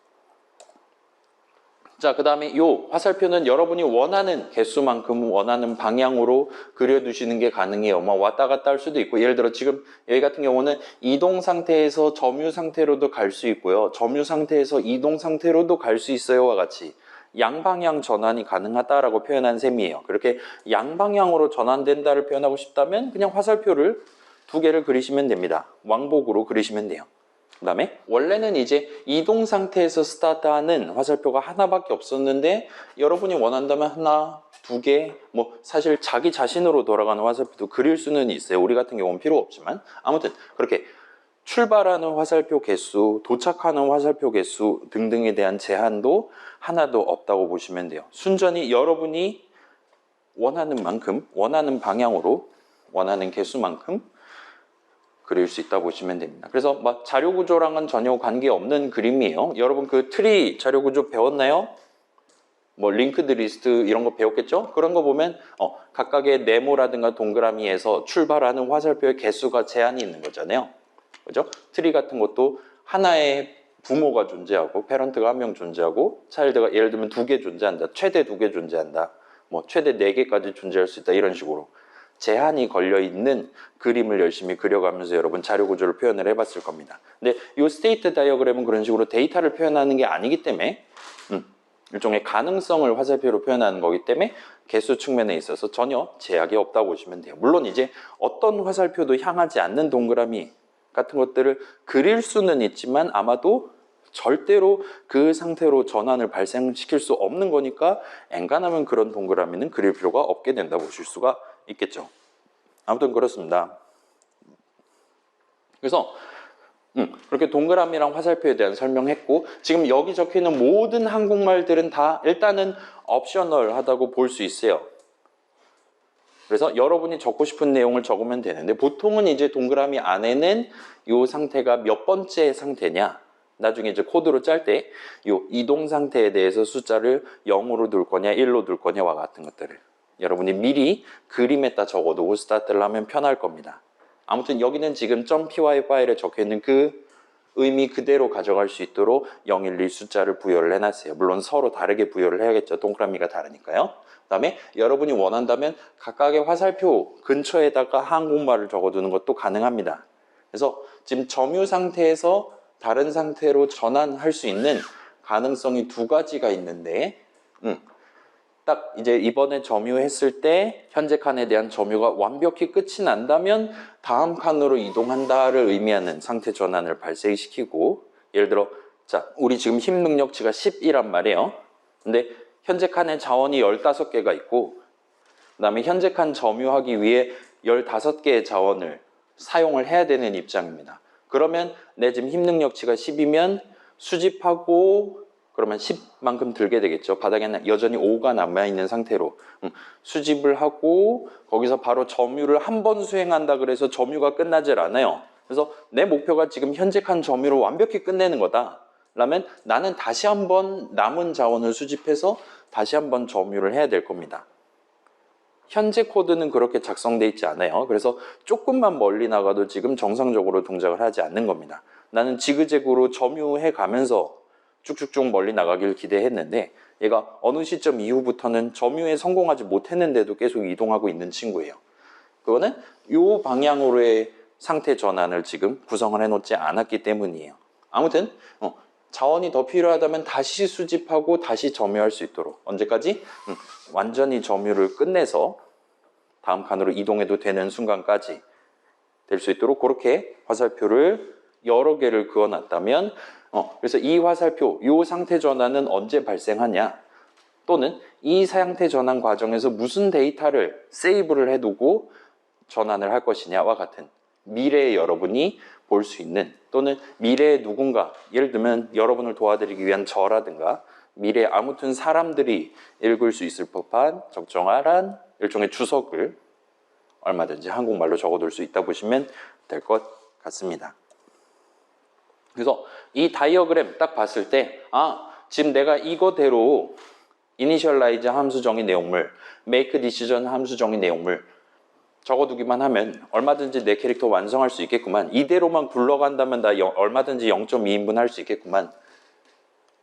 자, 그 다음에 이 화살표는 여러분이 원하는 개수만큼 원하는 방향으로 그려두시는 게 가능해요. 뭐 왔다 갔다 할 수도 있고, 예를 들어 지금 여기 같은 경우는 이동 상태에서 점유 상태로도 갈 수 있고요, 점유 상태에서 이동 상태로도 갈 수 있어요와 같이 양방향 전환이 가능하다라고 표현한 셈이에요. 그렇게 양방향으로 전환된다를 표현하고 싶다면 그냥 화살표를 2개를 그리시면 됩니다. 왕복으로 그리시면 돼요. 그 다음에 원래는 이제 이동 상태에서 스타트하는 화살표가 하나밖에 없었는데, 여러분이 원한다면 하나, 2개, 뭐 사실 자기 자신으로 돌아가는 화살표도 그릴 수는 있어요. 우리 같은 경우는 필요 없지만, 아무튼 그렇게 출발하는 화살표 개수, 도착하는 화살표 개수 등등에 대한 제한도 하나도 없다고 보시면 돼요. 순전히 여러분이 원하는 만큼, 원하는 방향으로, 원하는 개수만큼 그릴 수 있다고 보시면 됩니다. 그래서 막 자료 구조랑은 전혀 관계없는 그림이에요. 여러분 그 트리 자료 구조 배웠나요? 뭐 링크드 리스트 이런 거 배웠겠죠? 그런 거 보면 각각의 네모라든가 동그라미에서 출발하는 화살표의 개수가 제한이 있는 거잖아요. 그죠? 트리 같은 것도 하나의 부모가 존재하고 페런트가 한 명 존재하고 차일드가 예를 들면 2개 존재한다. 최대 2개 존재한다. 뭐 최대 4개까지 존재할 수 있다. 이런 식으로 제한이 걸려있는 그림을 열심히 그려가면서 여러분 자료 구조를 표현을 해봤을 겁니다. 근데 이 스테이트 다이어그램은 그런 식으로 데이터를 표현하는 게 아니기 때문에 일종의 가능성을 화살표로 표현하는 거기 때문에 개수 측면에 있어서 전혀 제약이 없다고 보시면 돼요. 물론 이제 어떤 화살표도 향하지 않는 동그라미 같은 것들을 그릴 수는 있지만 아마도 절대로 그 상태로 전환을 발생시킬 수 없는 거니까 엔간하면 그런 동그라미는 그릴 필요가 없게 된다 보실 수가 있겠죠. 아무튼 그렇습니다. 그래서 그렇게 동그라미랑 화살표에 대한 설명했고 지금 여기 적혀있는 모든 한국말들은 다 일단은 옵셔널하다고 볼 수 있어요. 그래서 여러분이 적고 싶은 내용을 적으면 되는데 보통은 이제 동그라미 안에는 이 상태가 몇 번째 상태냐 나중에 이제 코드로 짤 때 이 이동 상태에 대해서 숫자를 0으로 둘 거냐 1로 둘 거냐와 같은 것들을 여러분이 미리 그림에다 적어두고 스타트를 하면 편할 겁니다. 아무튼 여기는 지금 .py 파일에 적혀있는 그 의미 그대로 가져갈 수 있도록 0, 1, 2 숫자를 부여를 해놨어요. 물론 서로 다르게 부여를 해야겠죠. 동그라미가 다르니까요. 그 다음에 여러분이 원한다면 각각의 화살표 근처에다가 한국말을 적어두는 것도 가능합니다. 그래서 지금 점유 상태에서 다른 상태로 전환할 수 있는 가능성이 2가지가 있는데 딱 이제 이번에 점유했을 때 현재 칸에 대한 점유가 완벽히 끝이 난다면 다음 칸으로 이동한다를 의미하는 상태 전환을 발생시키고 예를 들어 자 우리 지금 힘 능력치가 10이란 말이에요. 근데 현재 칸에 자원이 15개가 있고 그 다음에 현재 칸 점유하기 위해 15개의 자원을 사용을 해야 되는 입장입니다. 그러면 내 지금 힘 능력치가 10이면 수집하고 그러면 10만큼 들게 되겠죠. 바닥에는 여전히 5가 남아있는 상태로 수집을 하고 거기서 바로 점유를 한 번 수행한다 그래서 점유가 끝나질 않아요. 그래서 내 목표가 지금 현재 칸 점유를 완벽히 끝내는 거다. 라면 나는 다시 한번 남은 자원을 수집해서 다시 한번 점유를 해야 될 겁니다. 현재 코드는 그렇게 작성돼 있지 않아요. 그래서 조금만 멀리 나가도 지금 정상적으로 동작을 하지 않는 겁니다. 나는 지그재그로 점유해 가면서 쭉쭉쭉 멀리 나가길 기대했는데 얘가 어느 시점 이후부터는 점유에 성공하지 못했는데도 계속 이동하고 있는 친구예요. 그거는 이 방향으로의 상태 전환을 지금 구성을 해놓지 않았기 때문이에요. 아무튼 자원이 더 필요하다면 다시 수집하고 다시 점유할 수 있도록 언제까지? 완전히 점유를 끝내서 다음 칸으로 이동해도 되는 순간까지 될 수 있도록 그렇게 화살표를 여러 개를 그어놨다면 그래서 이 화살표, 이 상태 전환은 언제 발생하냐 또는 이 상태 전환 과정에서 무슨 데이터를 세이브를 해두고 전환을 할 것이냐와 같은 미래의 여러분이 볼 수 있는 또는 미래의 누군가 예를 들면 여러분을 도와드리기 위한 저라든가 미래의 아무튼 사람들이 읽을 수 있을 법한 적정한 일종의 주석을 얼마든지 한국말로 적어둘 수 있다 보시면 될 것 같습니다. 그래서 이 다이어그램 딱 봤을 때 지금 내가 이거대로 이니셜라이즈 함수 정의 내용물, 메이크 디시전 함수 정의 내용물 적어두기만 하면 얼마든지 내 캐릭터 완성할 수 있겠구만. 이대로만 굴러간다면 나 얼마든지 0.2인분 할 수 있겠구만.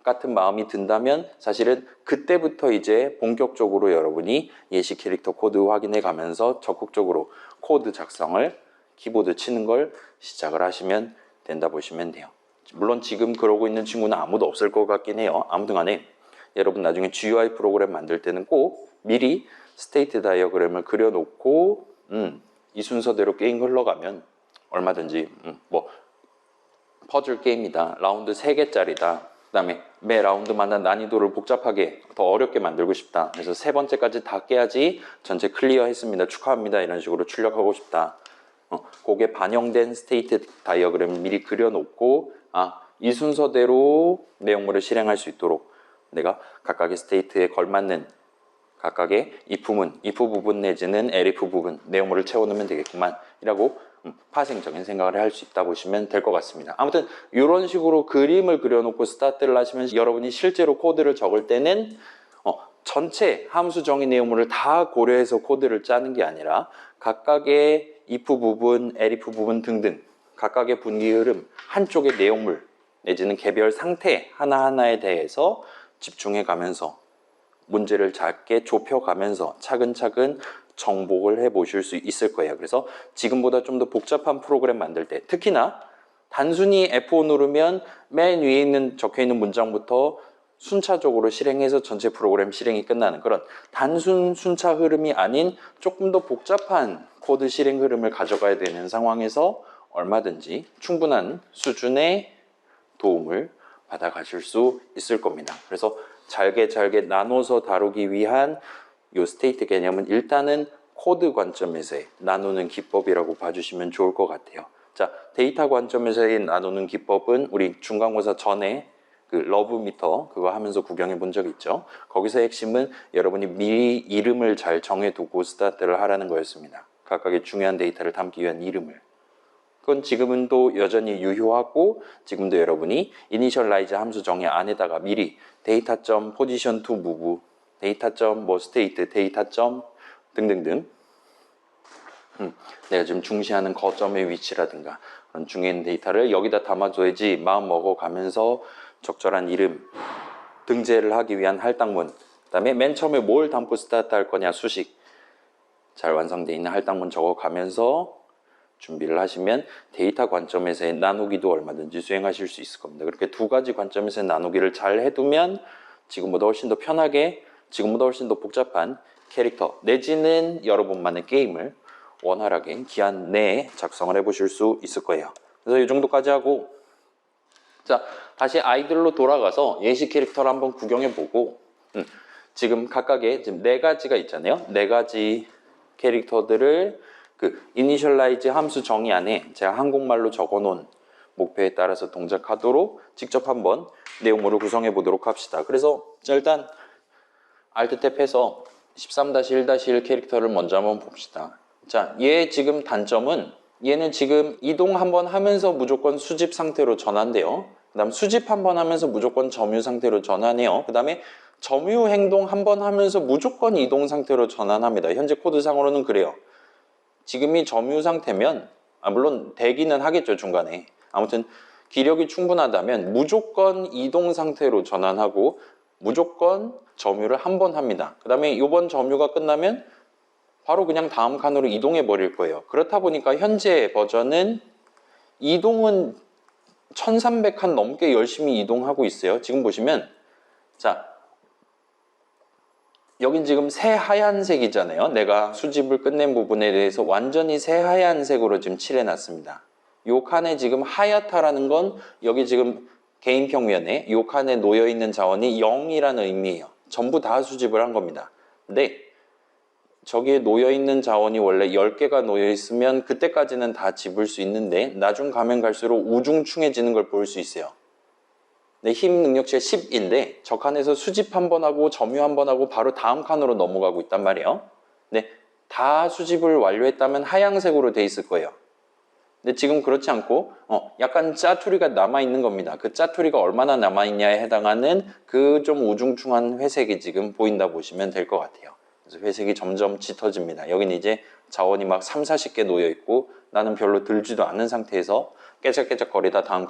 같은 마음이 든다면 사실은 그때부터 이제 본격적으로 여러분이 예시 캐릭터 코드 확인해 가면서 적극적으로 코드 작성을 키보드 치는 걸 시작을 하시면 된다 보시면 돼요. 물론 지금 그러고 있는 친구는 아무도 없을 것 같긴 해요. 아무튼 간에 여러분 나중에 GUI 프로그램 만들 때는 꼭 미리 스테이트 다이어그램을 그려놓고 이 순서대로 게임 흘러가면 얼마든지 뭐 퍼즐 게임이다. 라운드 3개짜리다. 그 다음에 매 라운드마다 난이도를 복잡하게 더 어렵게 만들고 싶다. 그래서 3번째까지 다 깨야지 전체 클리어 했습니다. 축하합니다. 이런 식으로 출력하고 싶다. 그게 반영된 스테이트 다이어그램을 미리 그려놓고 이 순서대로 내용물을 실행할 수 있도록 내가 각각의 스테이트에 걸맞는 각각의 if 부분 내지는 elif 부분 내용물을 채워놓으면 되겠구만 이라고 파생적인 생각을 할 수 있다 보시면 될 것 같습니다. 아무튼 이런 식으로 그림을 그려놓고 스타트를 하시면 여러분이 실제로 코드를 적을 때는 전체 함수 정의 내용물을 다 고려해서 코드를 짜는 게 아니라 각각의 if 부분, elif 부분 등등 각각의 분기 흐름, 한쪽의 내용물 내지는 개별 상태 하나하나에 대해서 집중해 가면서 문제를 작게 좁혀가면서 차근차근 정복을 해 보실 수 있을 거예요. 그래서 지금보다 좀 더 복잡한 프로그램 만들 때 특히나 단순히 F5 누르면 맨 위에 있는 적혀 있는 문장부터 순차적으로 실행해서 전체 프로그램 실행이 끝나는 그런 단순 순차 흐름이 아닌 조금 더 복잡한 코드 실행 흐름을 가져가야 되는 상황에서 얼마든지 충분한 수준의 도움을 받아가실 수 있을 겁니다. 그래서 잘게 나눠서 다루기 위한 이 스테이트 개념은 일단은 코드 관점에서의 나누는 기법이라고 봐주시면 좋을 것 같아요. 자, 데이터 관점에서의 나누는 기법은 우리 중간고사 전에 그 러브미터 그거 하면서 구경해 본 적 있죠. 거기서 핵심은 여러분이 미리 이름을 잘 정해두고 스타트를 하라는 거였습니다. 각각의 중요한 데이터를 담기 위한 이름을. 그건 지금은 또 여전히 유효하고 지금도 여러분이 이니셜라이즈 함수 정의 안에다가 미리 데이터.position to move, 데이터.state, 데이터. 등등등 내가 지금 중시하는 거점의 위치라든가 그런 중요한 데이터를 여기다 담아줘야지 마음 먹어가면서 적절한 이름, 등재를 하기 위한 할당문, 그 다음에 맨 처음에 뭘 담고 스타트 할 거냐 수식 잘 완성되어 있는 할당문 적어가면서 준비를 하시면 데이터 관점에서의 나누기도 얼마든지 수행하실 수 있을 겁니다. 그렇게 두 가지 관점에서의 나누기를 잘 해두면 지금보다 훨씬 더 편하게 지금보다 훨씬 더 복잡한 캐릭터 내지는 여러분만의 게임을 원활하게 기한 내에 작성을 해보실 수 있을 거예요. 그래서 이 정도까지 하고 자 다시 아이들로 돌아가서 예시 캐릭터를 한번 구경해보고 지금 각각의 지금 4가지가 있잖아요. 4가지 캐릭터들을 그 이니셜라이즈 함수 정의 안에 제가 한국말로 적어놓은 목표에 따라서 동작하도록 직접 한번 내용물을 구성해 보도록 합시다. 그래서 일단 Alt 탭해서 13-1-1 캐릭터를 먼저 한번 봅시다. 자, 얘 지금 단점은 얘는 지금 이동 한번 하면서 무조건 수집 상태로 전환돼요. 그 다음 수집 한번 하면서 무조건 점유 상태로 전환해요. 그 다음에 점유 행동 한번 하면서 무조건 이동 상태로 전환합니다. 현재 코드상으로는 그래요. 지금이 점유 상태면 물론 대기는 하겠죠 중간에. 아무튼 기력이 충분하다면 무조건 이동 상태로 전환하고 무조건 점유를 한 번 합니다. 그 다음에 이번 점유가 끝나면 바로 그냥 다음 칸으로 이동해 버릴 거예요. 그렇다 보니까 현재 버전은 이동은 1300칸 넘게 열심히 이동하고 있어요. 지금 보시면 자 여긴 지금 새하얀색이잖아요. 내가 수집을 끝낸 부분에 대해서 완전히 새하얀색으로 지금 칠해놨습니다. 요 칸에 지금 하얗다라는 건 여기 지금 개인 평면에 요 칸에 놓여있는 자원이 0이라는 의미예요. 전부 다 수집을 한 겁니다. 근데 저기에 놓여있는 자원이 원래 10개가 놓여있으면 그때까지는 다 집을 수 있는데 나중 가면 갈수록 우중충해지는 걸 볼 수 있어요. 네, 힘 능력치가 10인데 저 칸에서 수집 한 번 하고 점유 한 번 하고 바로 다음 칸으로 넘어가고 있단 말이에요. 네, 다 수집을 완료했다면 하얀색으로 돼 있을 거예요. 근데 지금 그렇지 않고 약간 짜투리가 남아있는 겁니다. 그 짜투리가 얼마나 남아있냐에 해당하는 그 좀 우중충한 회색이 지금 보인다 보시면 될 것 같아요. 그래서 회색이 점점 짙어집니다. 여기는 이제 자원이 막 30-40개 놓여있고 나는 별로 들지도 않는 상태에서 깨작깨작 거리다 다음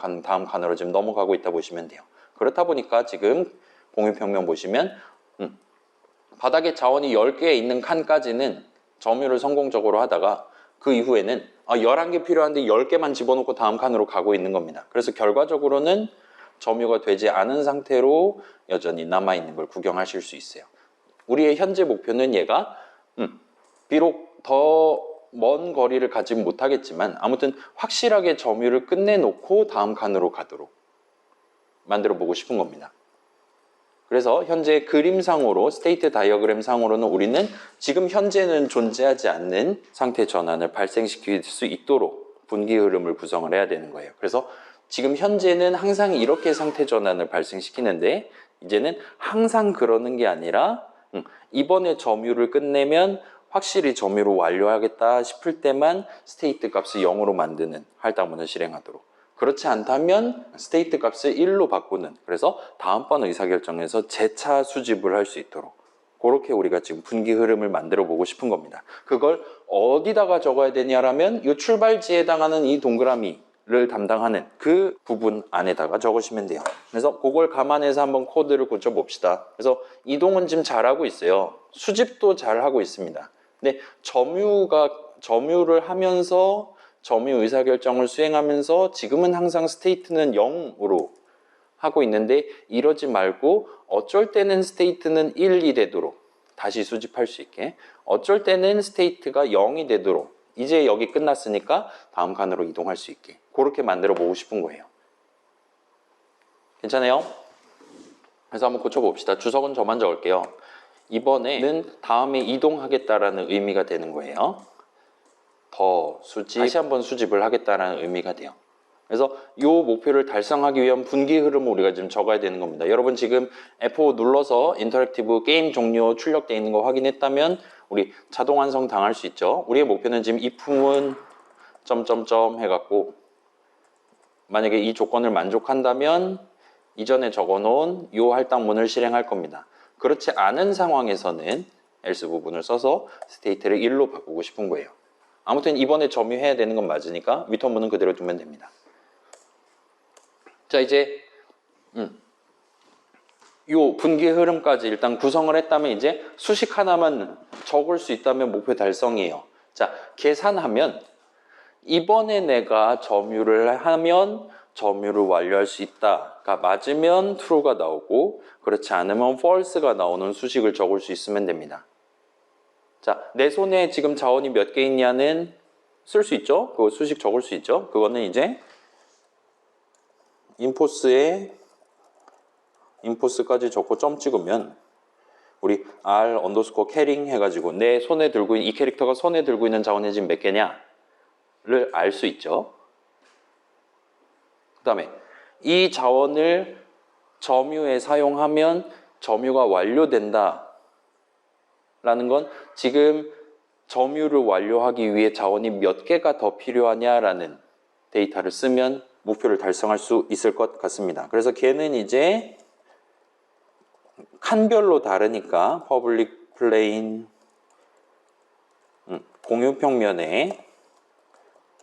칸으로 지금 넘어가고 있다 보시면 돼요. 그렇다 보니까 지금 공유평면 보시면 바닥에 자원이 10개 있는 칸까지는 점유를 성공적으로 하다가 그 이후에는 11개 필요한데 10개만 집어넣고 다음 칸으로 가고 있는 겁니다. 그래서 결과적으로는 점유가 되지 않은 상태로 여전히 남아있는 걸 구경하실 수 있어요. 우리의 현재 목표는 얘가 비록 더 먼 거리를 가지 못하겠지만 아무튼 확실하게 점유를 끝내놓고 다음 칸으로 가도록 만들어 보고 싶은 겁니다. 그래서 현재 그림상으로 스테이트 다이어그램 상으로는 우리는 지금 현재는 존재하지 않는 상태 전환을 발생시킬 수 있도록 분기 흐름을 구성을 해야 되는 거예요. 그래서 지금 현재는 항상 이렇게 상태 전환을 발생시키는데 이제는 항상 그러는 게 아니라 이번에 점유를 끝내면 확실히 점유를 완료하겠다 싶을 때만 스테이트 값을 0으로 만드는 할당문을 실행하도록. 그렇지 않다면 스테이트 값을 1로 바꾸는, 그래서 다음번 의사결정에서 재차 수집을 할 수 있도록 그렇게 우리가 지금 분기 흐름을 만들어 보고 싶은 겁니다. 그걸 어디다가 적어야 되냐라면 이 출발지에 해당하는 이 동그라미를 담당하는 그 부분 안에다가 적으시면 돼요. 그래서 그걸 감안해서 한번 코드를 고쳐 봅시다. 그래서 이동은 지금 잘하고 있어요. 수집도 잘하고 있습니다. 근데 점유를 하면서 점유 의사결정을 수행하면서 지금은 항상 스테이트는 0으로 하고 있는데 이러지 말고 어쩔 때는 스테이트는 1이 되도록 다시 수집할 수 있게, 어쩔 때는 스테이트가 0이 되도록 이제 여기 끝났으니까 다음 칸으로 이동할 수 있게 그렇게 만들어 보고 싶은 거예요. 괜찮아요? 그래서 한번 고쳐봅시다. 주석은 저만 적을게요. 이번에는 다음에 이동하겠다라는 의미가 되는 거예요. 더 수집, 다시 한번 수집을 하겠다라는 의미가 돼요. 그래서 이 목표를 달성하기 위한 분기 흐름을 우리가 지금 적어야 되는 겁니다. 여러분 지금 F5 눌러서 인터랙티브 게임 종료 출력되어 있는 거 확인했다면 우리 자동 완성 당할 수 있죠. 우리의 목표는 지금 입품은 점점점 해갖고 만약에 이 조건을 만족한다면 이전에 적어놓은 이 할당문을 실행할 겁니다. 그렇지 않은 상황에서는 else 부분을 써서 스테이트를 1로 바꾸고 싶은 거예요. 아무튼 이번에 점유해야 되는 건 맞으니까 위턴문은 그대로 두면 됩니다. 자, 이제 요 분기 흐름까지 일단 구성을 했다면 이제 수식 하나만 적을 수 있다면 목표 달성이에요. 자, 계산하면 이번에 내가 점유를 하면 점유를 완료할 수 있다가 맞으면 true가 나오고 그렇지 않으면 false가 나오는 수식을 적을 수 있으면 됩니다. 자, 내 손에 지금 자원이 몇 개 있냐는 쓸 수 있죠? 그 수식 적을 수 있죠? 그거는 이제 인포스까지 적고 점 찍으면 우리 r 언더스코어 캐링 해가지고 내 손에 들고 있는 이 캐릭터가 손에 들고 있는 자원이 지금 몇 개냐를 알 수 있죠. 그 다음에 이 자원을 점유에 사용하면 점유가 완료된다 라는 건 지금 점유를 완료하기 위해 자원이 몇 개가 더 필요하냐라는 데이터를 쓰면 목표를 달성할 수 있을 것 같습니다. 그래서 걔는 이제 칸별로 다르니까 퍼블릭 플레인 공유 평면에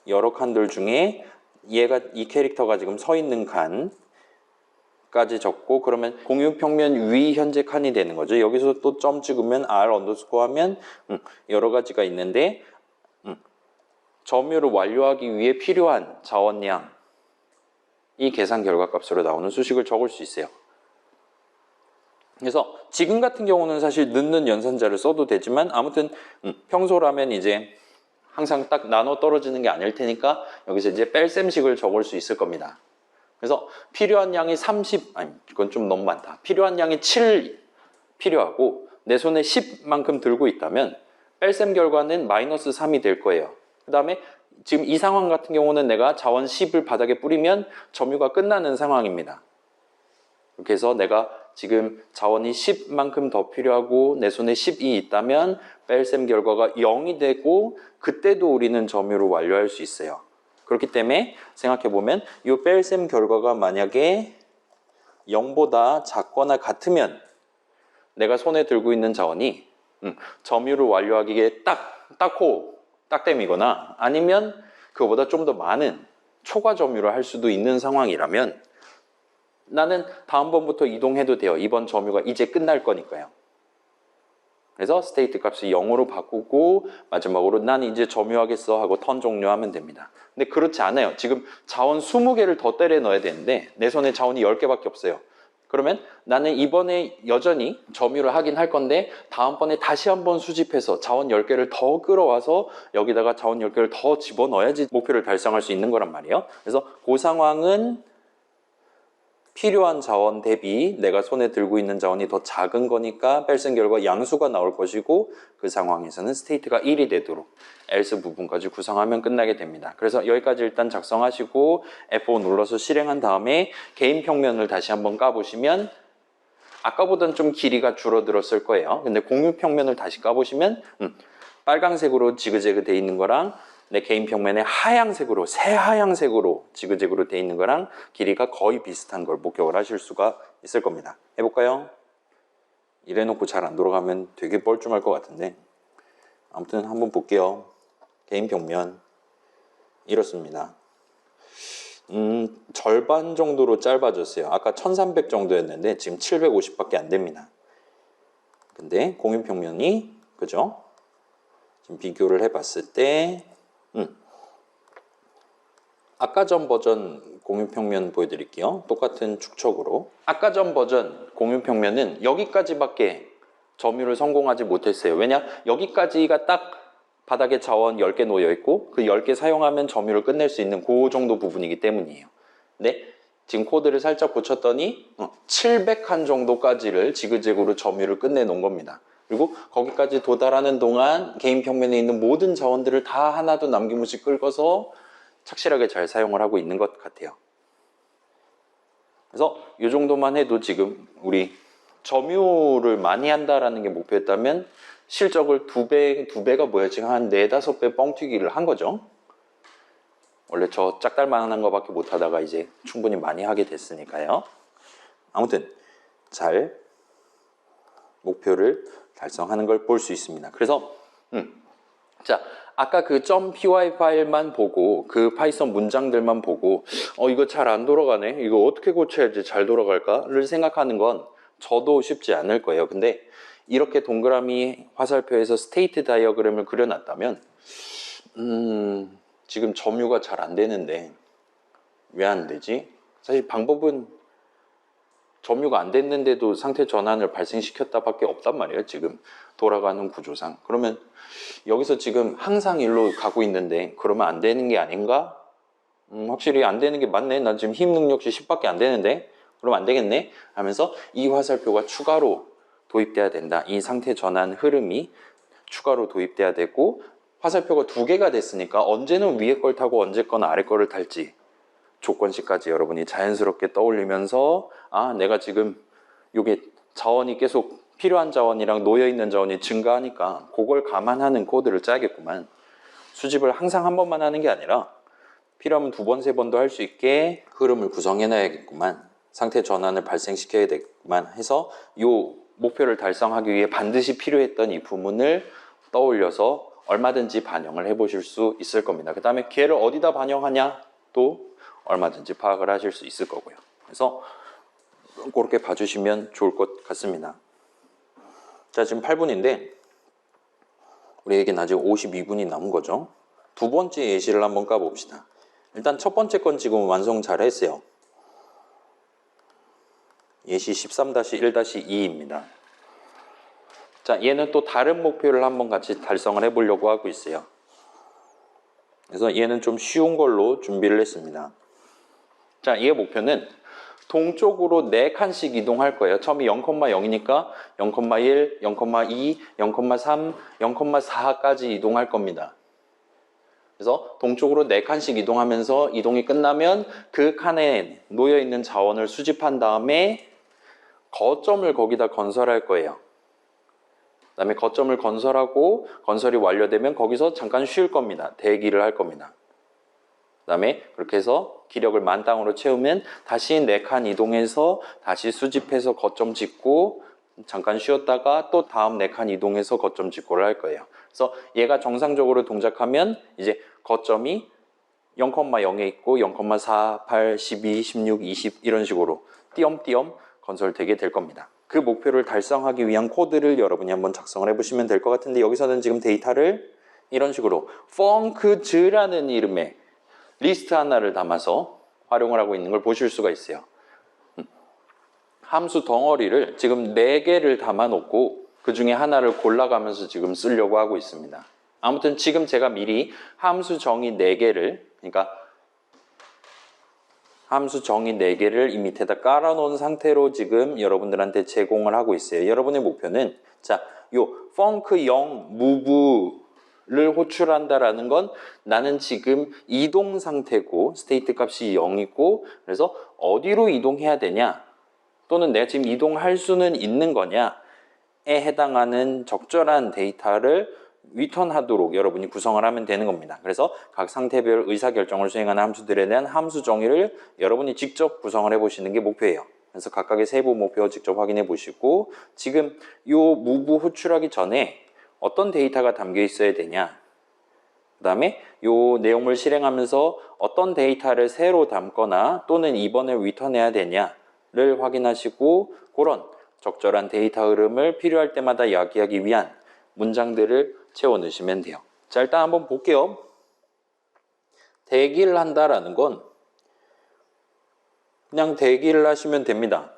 여러 칸들 중에 이 캐릭터가 지금 서 있는 칸까지 적고 그러면 공유 평면 위 현재 칸이 되는 거죠. 여기서 또 점 찍으면 r 언더스코어 하면 여러 가지가 있는데 점유를 완료하기 위해 필요한 자원량 이 계산 결과값으로 나오는 수식을 적을 수 있어요. 그래서 지금 같은 경우는 사실 넣는 연산자를 써도 되지만 아무튼 평소라면 이제 항상 딱 나눠 떨어지는 게 아닐 테니까 여기서 이제 뺄셈식을 적을 수 있을 겁니다. 그래서 필요한 양이 30, 아니 이건 좀 너무 많다. 필요한 양이 7 필요하고 내 손에 10만큼 들고 있다면 뺄셈 결과는 마이너스 3이 될 거예요. 그 다음에 지금 이 상황 같은 경우는 내가 자원 10을 바닥에 뿌리면 점유가 끝나는 상황입니다. 이렇게 해서 내가 지금 자원이 10만큼 더 필요하고 내 손에 10이 있다면 뺄셈 결과가 0이 되고 그때도 우리는 점유를 완료할 수 있어요. 그렇기 때문에 생각해보면 이 뺄셈 결과가 만약에 0보다 작거나 같으면 내가 손에 들고 있는 자원이 점유를 완료하기에 딱댐이거나 아니면 그거보다 좀 더 많은 초과 점유를 할 수도 있는 상황이라면 나는 다음번부터 이동해도 돼요. 이번 점유가 이제 끝날 거니까요. 그래서 스테이트 값을 0으로 바꾸고 마지막으로 난 이제 점유하겠어 하고 턴 종료하면 됩니다. 근데 그렇지 않아요. 지금 자원 20개를 더 때려 넣어야 되는데 내 손에 자원이 10개밖에 없어요. 그러면 나는 이번에 여전히 점유를 하긴 할 건데 다음번에 다시 한번 수집해서 자원 10개를 더 끌어와서 여기다가 자원 10개를 더 집어넣어야지 목표를 달성할 수 있는 거란 말이에요. 그래서 그 상황은 필요한 자원 대비 내가 손에 들고 있는 자원이 더 작은 거니까 뺄셈 결과 양수가 나올 것이고 그 상황에서는 스테이트가 1이 되도록 else 부분까지 구성하면 끝나게 됩니다. 그래서 여기까지 일단 작성하시고 F5 눌러서 실행한 다음에 개인 평면을 다시 한번 까보시면 아까보다는 좀 길이가 줄어들었을 거예요. 근데 공유 평면을 다시 까보시면 빨강색으로 지그재그 돼 있는 거랑 내 개인 평면에 하양색으로, 새하양색으로 지그재그로 돼 있는 거랑 길이가 거의 비슷한 걸 목격을 하실 수가 있을 겁니다. 해볼까요? 이래놓고 잘 안 돌아가면 되게 뻘쭘할 것 같은데 아무튼 한번 볼게요. 개인 평면 이렇습니다. 절반 정도로 짧아졌어요. 아까 1300 정도였는데 지금 750밖에 안 됩니다. 근데 공유 평면이 그죠? 지금 비교를 해봤을 때 아까 전 버전 공유평면 보여드릴게요. 똑같은 축척으로. 아까 전 버전 공유평면은 여기까지밖에 점유를 성공하지 못했어요. 왜냐? 여기까지가 딱 바닥에 자원 10개 놓여 있고 그 10개 사용하면 점유를 끝낼 수 있는 그 정도 부분이기 때문이에요. 근데 지금 코드를 살짝 고쳤더니 700칸 정도까지를 지그재그로 점유를 끝내 놓은 겁니다. 그리고 거기까지 도달하는 동안 개인 평면에 있는 모든 자원들을 다 하나도 남김없이 긁어서 착실하게 잘 사용을 하고 있는 것 같아요. 그래서 이 정도만 해도 지금 우리 점유를 많이 한다라는 게 목표였다면 실적을 두 배가 뭐야? 지금 한 4, 5배 뻥튀기를 한 거죠. 원래 저 짝달만한 거밖에 못 하다가 이제 충분히 많이 하게 됐으니까요. 아무튼 잘 목표를 달성하는 걸 볼 수 있습니다. 그래서 자, 아까 그 .py 파일만 보고 그 파이썬 문장들만 보고 이거 잘 안 돌아가네. 이거 어떻게 고쳐야지 잘 돌아갈까를 생각하는 건 저도 쉽지 않을 거예요. 근데 이렇게 동그라미 화살표에서 스테이트 다이어그램을 그려놨다면 지금 점유가 잘 안 되는데 왜 안 되지? 사실 방법은 점유가 안 됐는데도 상태 전환을 발생시켰다 밖에 없단 말이에요. 지금 돌아가는 구조상. 그러면 여기서 지금 항상 일로 가고 있는데 그러면 안 되는 게 아닌가? 확실히 안 되는 게 맞네. 난 지금 힘 능력치 10밖에 안 되는데 그러면 안 되겠네 하면서 이 화살표가 추가로 도입돼야 된다. 이 상태 전환 흐름이 추가로 도입돼야 되고 화살표가 2개가 됐으니까 언제는 위에 걸 타고 언제 건 아래 거를 탈지 조건식까지 여러분이 자연스럽게 떠올리면서 내가 지금 이게 자원이 계속 필요한 자원이랑 놓여있는 자원이 증가하니까 그걸 감안하는 코드를 짜야겠구만. 수집을 항상 한 번만 하는 게 아니라 필요하면 2번, 3번도 할 수 있게 흐름을 구성해놔야겠구만. 상태 전환을 발생시켜야겠구만 해서 이 목표를 달성하기 위해 반드시 필요했던 이 부분을 떠올려서 얼마든지 반영을 해보실 수 있을 겁니다. 그 다음에 걔를 어디다 반영하냐 또 얼마든지 파악을 하실 수 있을 거고요. 그래서 그렇게 봐주시면 좋을 것 같습니다. 자, 지금 8분인데 우리에겐 아직 52분이 남은 거죠. 두 번째 예시를 한번 까봅시다. 일단 첫 번째 건 지금 완성 잘 했어요. 예시 13-1-2입니다. 자, 얘는 또 다른 목표를 한번 같이 달성을 해보려고 하고 있어요. 그래서 얘는 좀 쉬운 걸로 준비를 했습니다. 자, 얘의 목표는 동쪽으로 4칸씩 이동할 거예요. 처음이 0,0이니까 0,1, 0,2, 0,3, 0,4까지 이동할 겁니다. 그래서 동쪽으로 4칸씩 이동하면서 이동이 끝나면 그 칸에 놓여있는 자원을 수집한 다음에 거점을 거기다 건설할 거예요. 그 다음에 거점을 건설하고 건설이 완료되면 거기서 잠깐 쉴 겁니다. 대기를 할 겁니다. 그 다음에 그렇게 해서 기력을 만땅으로 채우면 다시 4칸 이동해서 다시 수집해서 거점 짓고 잠깐 쉬었다가 또 다음 4칸 이동해서 거점 짓고를 할 거예요. 그래서 얘가 정상적으로 동작하면 이제 거점이 0,0에 있고 0,4, 8, 12, 16, 20 이런 식으로 띄엄띄엄 건설되게 될 겁니다. 그 목표를 달성하기 위한 코드를 여러분이 한번 작성을 해보시면 될 것 같은데 여기서는 지금 데이터를 이런 식으로 funct라는 이름의 리스트 하나를 담아서 활용을 하고 있는 걸 보실 수가 있어요. 함수 덩어리를 지금 4개를 담아 놓고 그 중에 하나를 골라가면서 지금 쓰려고 하고 있습니다. 아무튼 지금 제가 미리 함수 정의 4개를 그러니까 함수 정의 4개를 이 밑에다 깔아놓은 상태로 지금 여러분들한테 제공을 하고 있어요. 여러분의 목표는 자, 요 펑크 0 무브를 호출한다라는 건 나는 지금 이동 상태고 스테이트 값이 0이고 그래서 어디로 이동해야 되냐 또는 내가 지금 이동할 수는 있는 거냐에 해당하는 적절한 데이터를 리턴하도록 여러분이 구성을 하면 되는 겁니다. 그래서 각 상태별 의사결정을 수행하는 함수들에 대한 함수 정의를 여러분이 직접 구성을 해보시는 게 목표예요. 그래서 각각의 세부 목표 직접 확인해 보시고 지금 요 무브 호출하기 전에 어떤 데이터가 담겨 있어야 되냐 그 다음에 요 내용을 실행하면서 어떤 데이터를 새로 담거나 또는 이번에 리턴해야 되냐를 확인하시고 그런 적절한 데이터 흐름을 필요할 때마다 이야기하기 위한 문장들을 채워 넣으시면 돼요. 자, 일단 한번 볼게요. 대기를 한다라는 건 그냥 대기를 하시면 됩니다.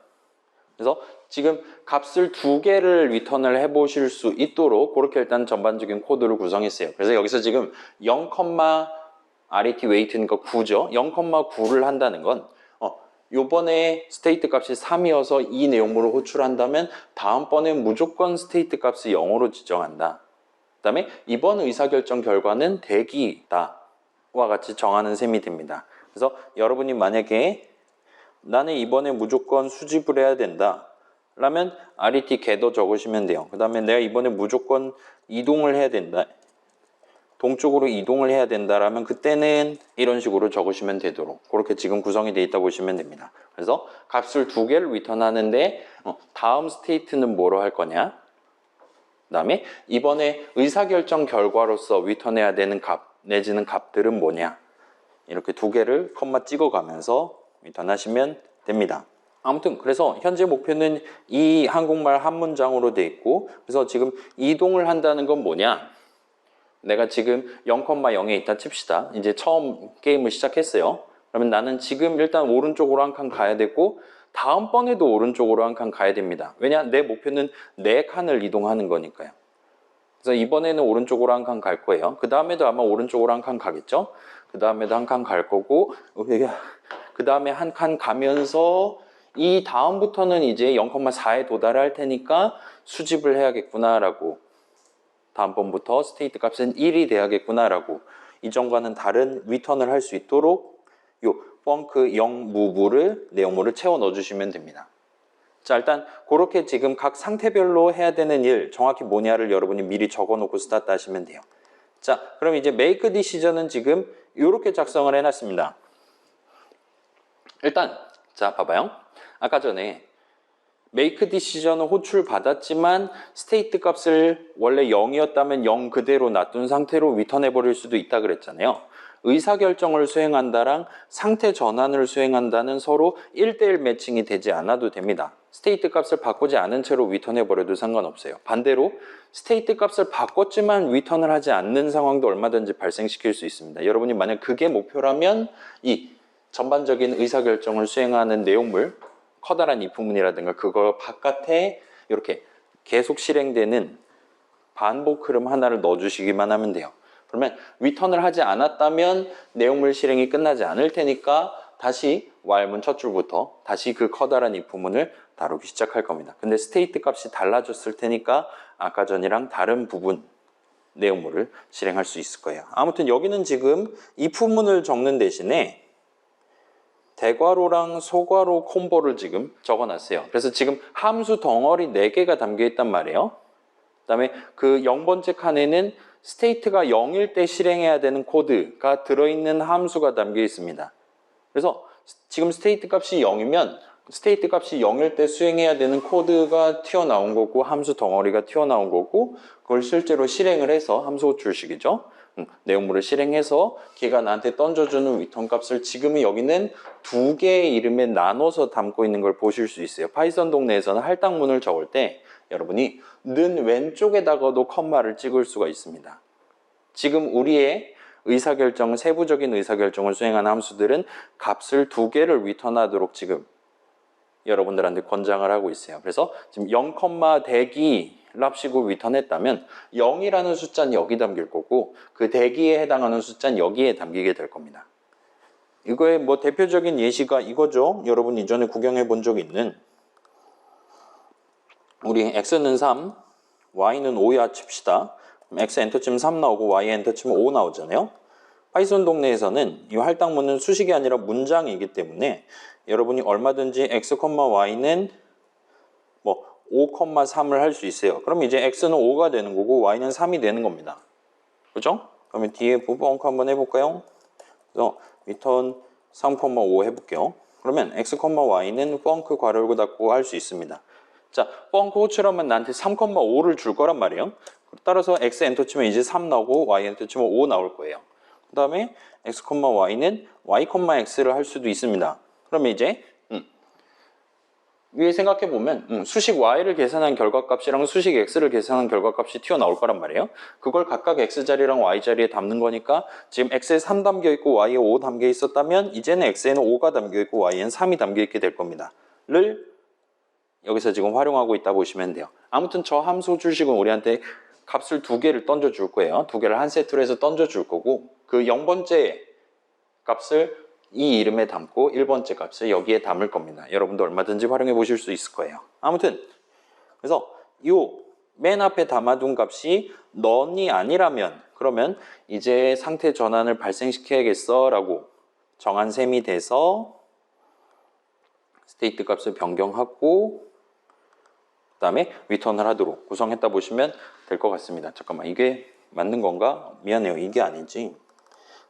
그래서 지금 값을 2개를 리턴을 해보실 수 있도록 그렇게 일단 전반적인 코드를 구성했어요. 그래서 여기서 지금 0, RET weight니까 9죠. 0,9를 한다는 건 요번에 스테이트 값이 3이어서 이 내용물을 호출한다면 다음번엔 무조건 스테이트 값을 0으로 지정한다. 그 다음에 이번 의사결정 결과는 대기다 와 같이 정하는 셈이 됩니다. 그래서 여러분이 만약에 나는 이번에 무조건 수집을 해야 된다 라면 RET gather 적으시면 돼요. 그 다음에 내가 이번에 무조건 이동을 해야 된다 동쪽으로 이동을 해야 된다라면 그때는 이런 식으로 적으시면 되도록 그렇게 지금 구성이 되어 있다 보시면 됩니다. 그래서 값을 2개를 리턴하는데 다음 스테이트는 뭐로 할 거냐 그 다음에 이번에 의사결정 결과로서 리턴해야 되는 값 내지는 값들은 뭐냐 이렇게 2개를 컴마 찍어가면서 리턴하시면 됩니다. 아무튼 그래서 현재 목표는 이 한국말 한 문장으로 돼 있고 그래서 지금 이동을 한다는 건 뭐냐 내가 지금 0,0에 있다 칩시다. 이제 처음 게임을 시작했어요. 그러면 나는 지금 일단 오른쪽으로 한 칸 가야 되고 다음번에도 오른쪽으로 한 칸 가야 됩니다. 왜냐? 내 목표는 4칸을 이동하는 거니까요. 그래서 이번에는 오른쪽으로 한 칸 갈 거예요. 그 다음에도 아마 오른쪽으로 한 칸 가겠죠? 그 다음에도 한 칸 갈 거고 그 다음에 한 칸 가면서 이 다음부터는 이제 0,4에 도달할 테니까 수집을 해야겠구나라고 다음번부터 스테이트 값은 1이 돼야겠구나라고 이전과는 다른 리턴을 할 수 있도록 요 펑크 0 무브를 내용물을 채워 넣어주시면 됩니다. 자, 일단 그렇게 지금 각 상태별로 해야 되는 일 정확히 뭐냐를 여러분이 미리 적어놓고 스타트 하시면 돼요. 자, 그럼 이제 make decision은 지금 이렇게 작성을 해놨습니다. 일단 자 봐봐요. 아까 전에 make decision을 호출 받았지만 스테이트 값을 원래 0이었다면 0 그대로 놔둔 상태로 리턴해 버릴 수도 있다 그랬잖아요. 의사결정을 수행한다랑 상태 전환을 수행한다는 서로 1대1 매칭이 되지 않아도 됩니다. 스테이트 값을 바꾸지 않은 채로 리턴해 버려도 상관없어요. 반대로 스테이트 값을 바꿨지만 리턴을 하지 않는 상황도 얼마든지 발생시킬 수 있습니다. 여러분이 만약 그게 목표라면 이 전반적인 의사결정을 수행하는 내용물 커다란 if문이라든가 그거 바깥에 이렇게 계속 실행되는 반복 흐름 하나를 넣어주시기만 하면 돼요. 그러면 리턴을 하지 않았다면 내용물 실행이 끝나지 않을 테니까 다시 while문 첫 줄부터 다시 그 커다란 if문을 다루기 시작할 겁니다. 근데 스테이트 값이 달라졌을 테니까 아까 전이랑 다른 부분 내용물을 실행할 수 있을 거예요. 아무튼 여기는 지금 if문을 적는 대신에 대괄호랑 소괄호 콤보를 지금 적어놨어요. 그래서 지금 함수 덩어리 4개가 담겨 있단 말이에요. 그 다음에 그 0번째 칸에는 스테이트가 0일 때 실행해야 되는 코드가 들어있는 함수가 담겨 있습니다. 그래서 지금 스테이트 값이 0이면 스테이트 값이 0일 때 수행해야 되는 코드가 튀어나온 거고 함수 덩어리가 튀어나온 거고 그걸 실제로 실행을 해서 함수 호출식이죠. 내용물을 실행해서 걔가 나한테 던져주는 리턴 값을 지금은 여기는 2개의 이름에 나눠서 담고 있는 걸 보실 수 있어요. 파이썬 동네에서는 할당문을 적을 때 여러분이 는 왼쪽에다가도 컴마를 찍을 수가 있습니다. 지금 우리의 의사결정, 세부적인 의사결정을 수행하는 함수들은 값을 2개를 리턴하도록 지금 여러분들한테 권장을 하고 있어요. 그래서 지금 0, 대기 랍시고 리턴했다면 0이라는 숫자는 여기 담길 거고 그 대기에 해당하는 숫자는 여기에 담기게 될 겁니다. 이거의 뭐 대표적인 예시가 이거죠. 여러분 이전에 구경해 본 적 있는 우리 x는 3, y는 5야 칩시다. 그럼 x 엔터 치면 3 나오고 y 엔터 치면 5 나오잖아요. 파이썬 동네에서는 이 할당문은 수식이 아니라 문장이기 때문에 여러분이 얼마든지 x, y는 뭐 5,3을 할 수 있어요. 그럼 이제 x는 5가 되는 거고 y는 3이 되는 겁니다. 그죠? 그러면 뒤에 벙커 한번 해볼까요? 그래서 return 3,5 해볼게요. 그러면 x, y는 펑크 괄호 열고 닫고 할 수 있습니다. 자, 펑크 호출하면 나한테 3,5를 줄 거란 말이에요. 따라서 x 엔터 치면 이제 3 나오고 y 엔터 치면 5 나올 거예요. 그 다음에 x, y는 y, x를 할 수도 있습니다. 그러면 이제 위에 생각해보면 수식 y를 계산한 결과값이랑 수식 x를 계산한 결과값이 튀어나올 거란 말이에요. 그걸 각각 x자리랑 y자리에 담는 거니까 지금 x에 3 담겨있고 y에 5 담겨있었다면 이제는 x에는 5가 담겨있고 y에는 3이 담겨있게 될 겁니다. 를 여기서 지금 활용하고 있다 보시면 돼요. 아무튼 저 함수 주식은 우리한테 값을 2개를 던져줄 거예요. 2개를 한 세트로 해서 던져줄 거고 그 0번째 값을 이 이름에 담고 1번째 값을 여기에 담을 겁니다. 여러분도 얼마든지 활용해 보실 수 있을 거예요. 아무튼 그래서 요 맨 앞에 담아둔 값이 none이 아니라면 그러면 이제 상태 전환을 발생시켜야겠어 라고 정한 셈이 돼서 스테이트 값을 변경하고 그 다음에 리턴을 하도록 구성했다 보시면 될 것 같습니다. 잠깐만 이게 맞는 건가? 미안해요. 이게 아니지.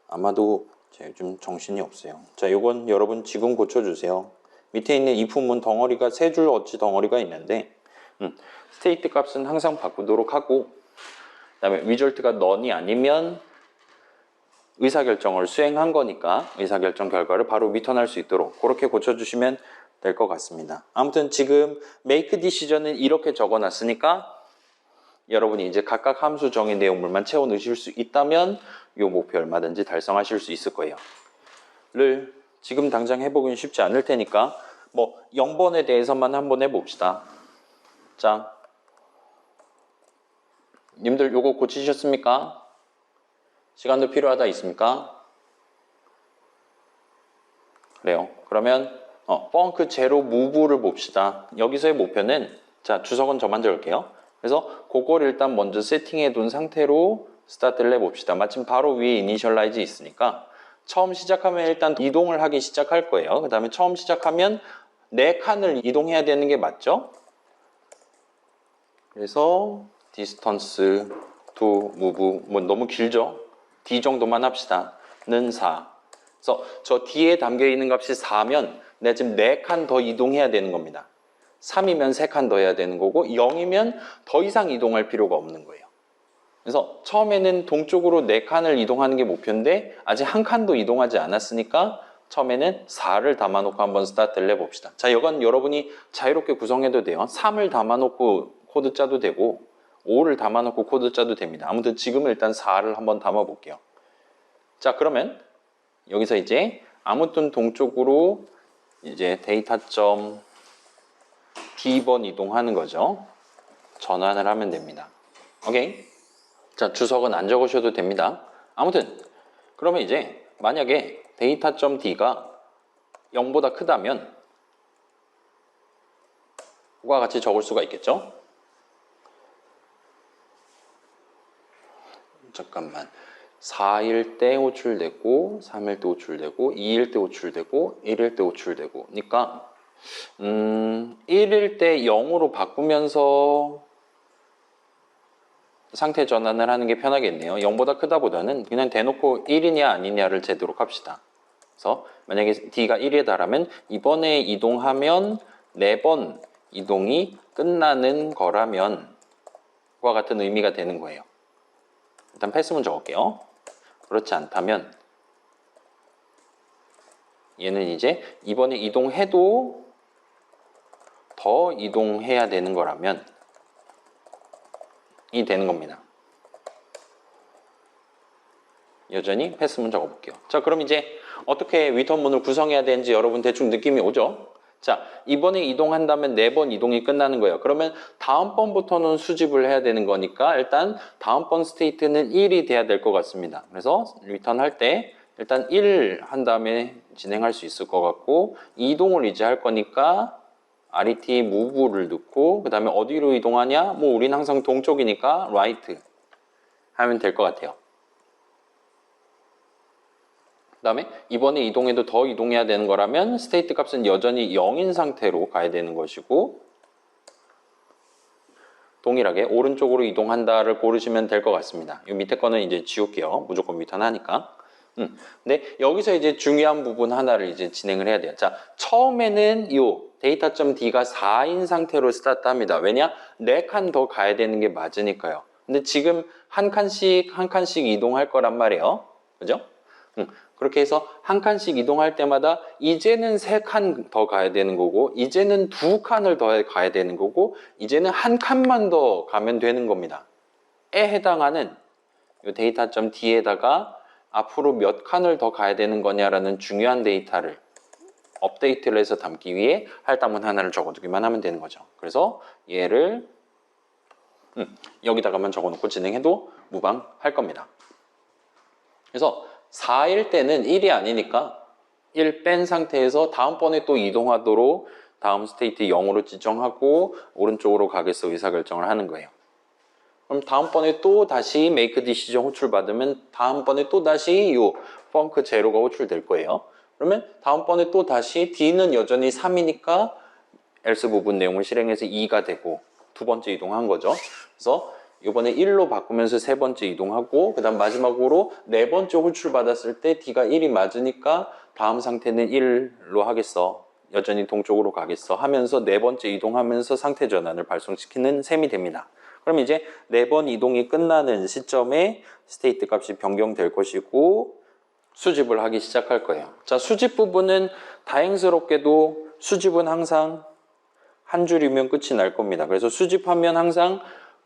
아마도 제가 좀 정신이 없어요. 자, 요건 여러분 지금 고쳐주세요. 밑에 있는 if문 덩어리가 세 줄 어치 덩어리가 있는데 스테이트 값은 항상 바꾸도록 하고 그 다음에 리절트가 none이 아니면 의사결정을 수행한 거니까 의사결정 결과를 바로 리턴할 수 있도록 그렇게 고쳐주시면 될 것 같습니다. 아무튼 지금 make decision은 이렇게 적어놨으니까 여러분이 이제 각각 함수 정의 내용물만 채워 넣으실 수 있다면 이 목표 얼마든지 달성하실 수 있을 거예요. 를 지금 당장 해보긴 쉽지 않을 테니까 뭐 0번에 대해서만 한번 해봅시다. 자, 님들 요거 고치셨습니까? 시간도 필요하다 있습니까? 그래요. 그러면 펑크 제로 무브를 봅시다. 여기서의 목표는 자 주석은 저만 적을게요. 그래서 그걸 일단 먼저 세팅해 둔 상태로 스타트를 해봅시다. 마침 바로 위에 이니셜라이즈 있으니까 처음 시작하면 일단 이동을 하기 시작할 거예요. 그 다음에 처음 시작하면 4칸을 이동해야 되는 게 맞죠? 그래서 distance to move 뭐 너무 길죠? d 정도만 합시다. 는 4. 그래서 저 D에 담겨있는 값이 4면 내가 지금 4칸 더 이동해야 되는 겁니다. 3이면 3칸 더 해야 되는 거고 0이면 더 이상 이동할 필요가 없는 거예요. 그래서 처음에는 동쪽으로 4칸을 이동하는 게 목표인데 아직 한 칸도 이동하지 않았으니까 처음에는 4를 담아놓고 한번 스타트를 해봅시다. 자, 이건 여러분이 자유롭게 구성해도 돼요. 3을 담아놓고 코드 짜도 되고 5를 담아놓고 코드 짜도 됩니다. 아무튼 지금은 일단 4를 한번 담아볼게요. 자, 그러면 여기서 이제 아무튼 동쪽으로 이제 데이터점 D번 이동하는 거죠. 전환을 하면 됩니다. 오케이? 자, 주석은 안 적으셔도 됩니다. 아무튼 그러면 이제 만약에 데이터점 D가 0보다 크다면 그와 같이 적을 수가 있겠죠? 잠깐만. 4일 때 호출되고 3일 때 호출되고 2일 때 호출되고 1일 때 호출되고 그러니까 1일 때 0으로 바꾸면서 상태 전환을 하는 게 편하겠네요. 0보다 크다 보다는 그냥 대놓고 1이냐 아니냐를 재도록 합시다. 그래서 만약에 D가 1에 달하면 이번에 이동하면 4번 이동이 끝나는 거라면 그와 같은 의미가 되는 거예요. 일단 패스문 적을게요. 그렇지 않다면 얘는 이제 이번에 이동해도 더 이동해야 되는 거라면 이 되는 겁니다. 여전히 패스문 적어볼게요. 자, 그럼 이제 어떻게 리턴문을 구성해야 되는지 여러분 대충 느낌이 오죠? 자, 이번에 이동한다면 4번 이동이 끝나는 거예요. 그러면 다음번부터는 수집을 해야 되는 거니까 일단 다음번 스테이트는 1이 돼야 될 것 같습니다. 그래서 리턴 할 때 일단 1 한 다음에 진행할 수 있을 것 같고, 이동을 이제 할 거니까 RET move를 넣고, 그 다음에 어디로 이동하냐? 뭐 우린 항상 동쪽이니까 right 하면 될 것 같아요. 그 다음에 이번에 이동해도 더 이동해야 되는 거라면 스테이트 값은 여전히 0인 상태로 가야 되는 것이고, 동일하게 오른쪽으로 이동한다를 고르시면 될 것 같습니다. 이 밑에 거는 이제 지울게요. 무조건 위턴하니까. 근데 여기서 이제 중요한 부분 하나를 이제 진행을 해야 돼요. 자, 처음에는 이 data.d가 4인 상태로 스타트합니다. 왜냐? 4칸 더 가야 되는 게 맞으니까요. 근데 지금 한 칸씩 이동할 거란 말이에요. 그죠? 그렇게 해서 한 칸씩 이동할 때마다 이제는 3칸 더 가야 되는 거고, 이제는 2칸을 더 가야 되는 거고, 이제는 한 칸만 더 가면 되는 겁니다. 에 해당하는 이 data.d에다가 앞으로 몇 칸을 더 가야 되는 거냐라는 중요한 데이터를 업데이트를 해서 담기 위해 할당문 하나를 적어두기만 하면 되는 거죠. 그래서 얘를 여기다가만 적어놓고 진행해도 무방할 겁니다. 그래서 4일 때는 1이 아니니까 1 뺀 상태에서 다음번에 또 이동하도록 다음 스테이트 0으로 지정하고 오른쪽으로 가겠어 의사결정을 하는 거예요. 그럼 다음번에 또 다시 make decision 호출받으면 다음번에 또 다시 이 funk 제로가 호출될 거예요. 그러면 다음번에 또 다시 D는 여전히 3이니까 else 부분 내용을 실행해서 2가 되고 두 번째 이동한 거죠. 그래서 이번에 1로 바꾸면서 세 번째 이동하고 그 다음 마지막으로 네 번째 호출 받았을 때 D가 1이 맞으니까 다음 상태는 1로 하겠어. 여전히 동쪽으로 가겠어 하면서 네 번째 이동하면서 상태 전환을 발송시키는 셈이 됩니다. 그럼 이제 4번 이동이 끝나는 시점에 스테이트 값이 변경될 것이고 수집을 하기 시작할 거예요. 자, 수집 부분은 다행스럽게도 수집은 항상 한 줄이면 끝이 날 겁니다. 그래서 수집하면 항상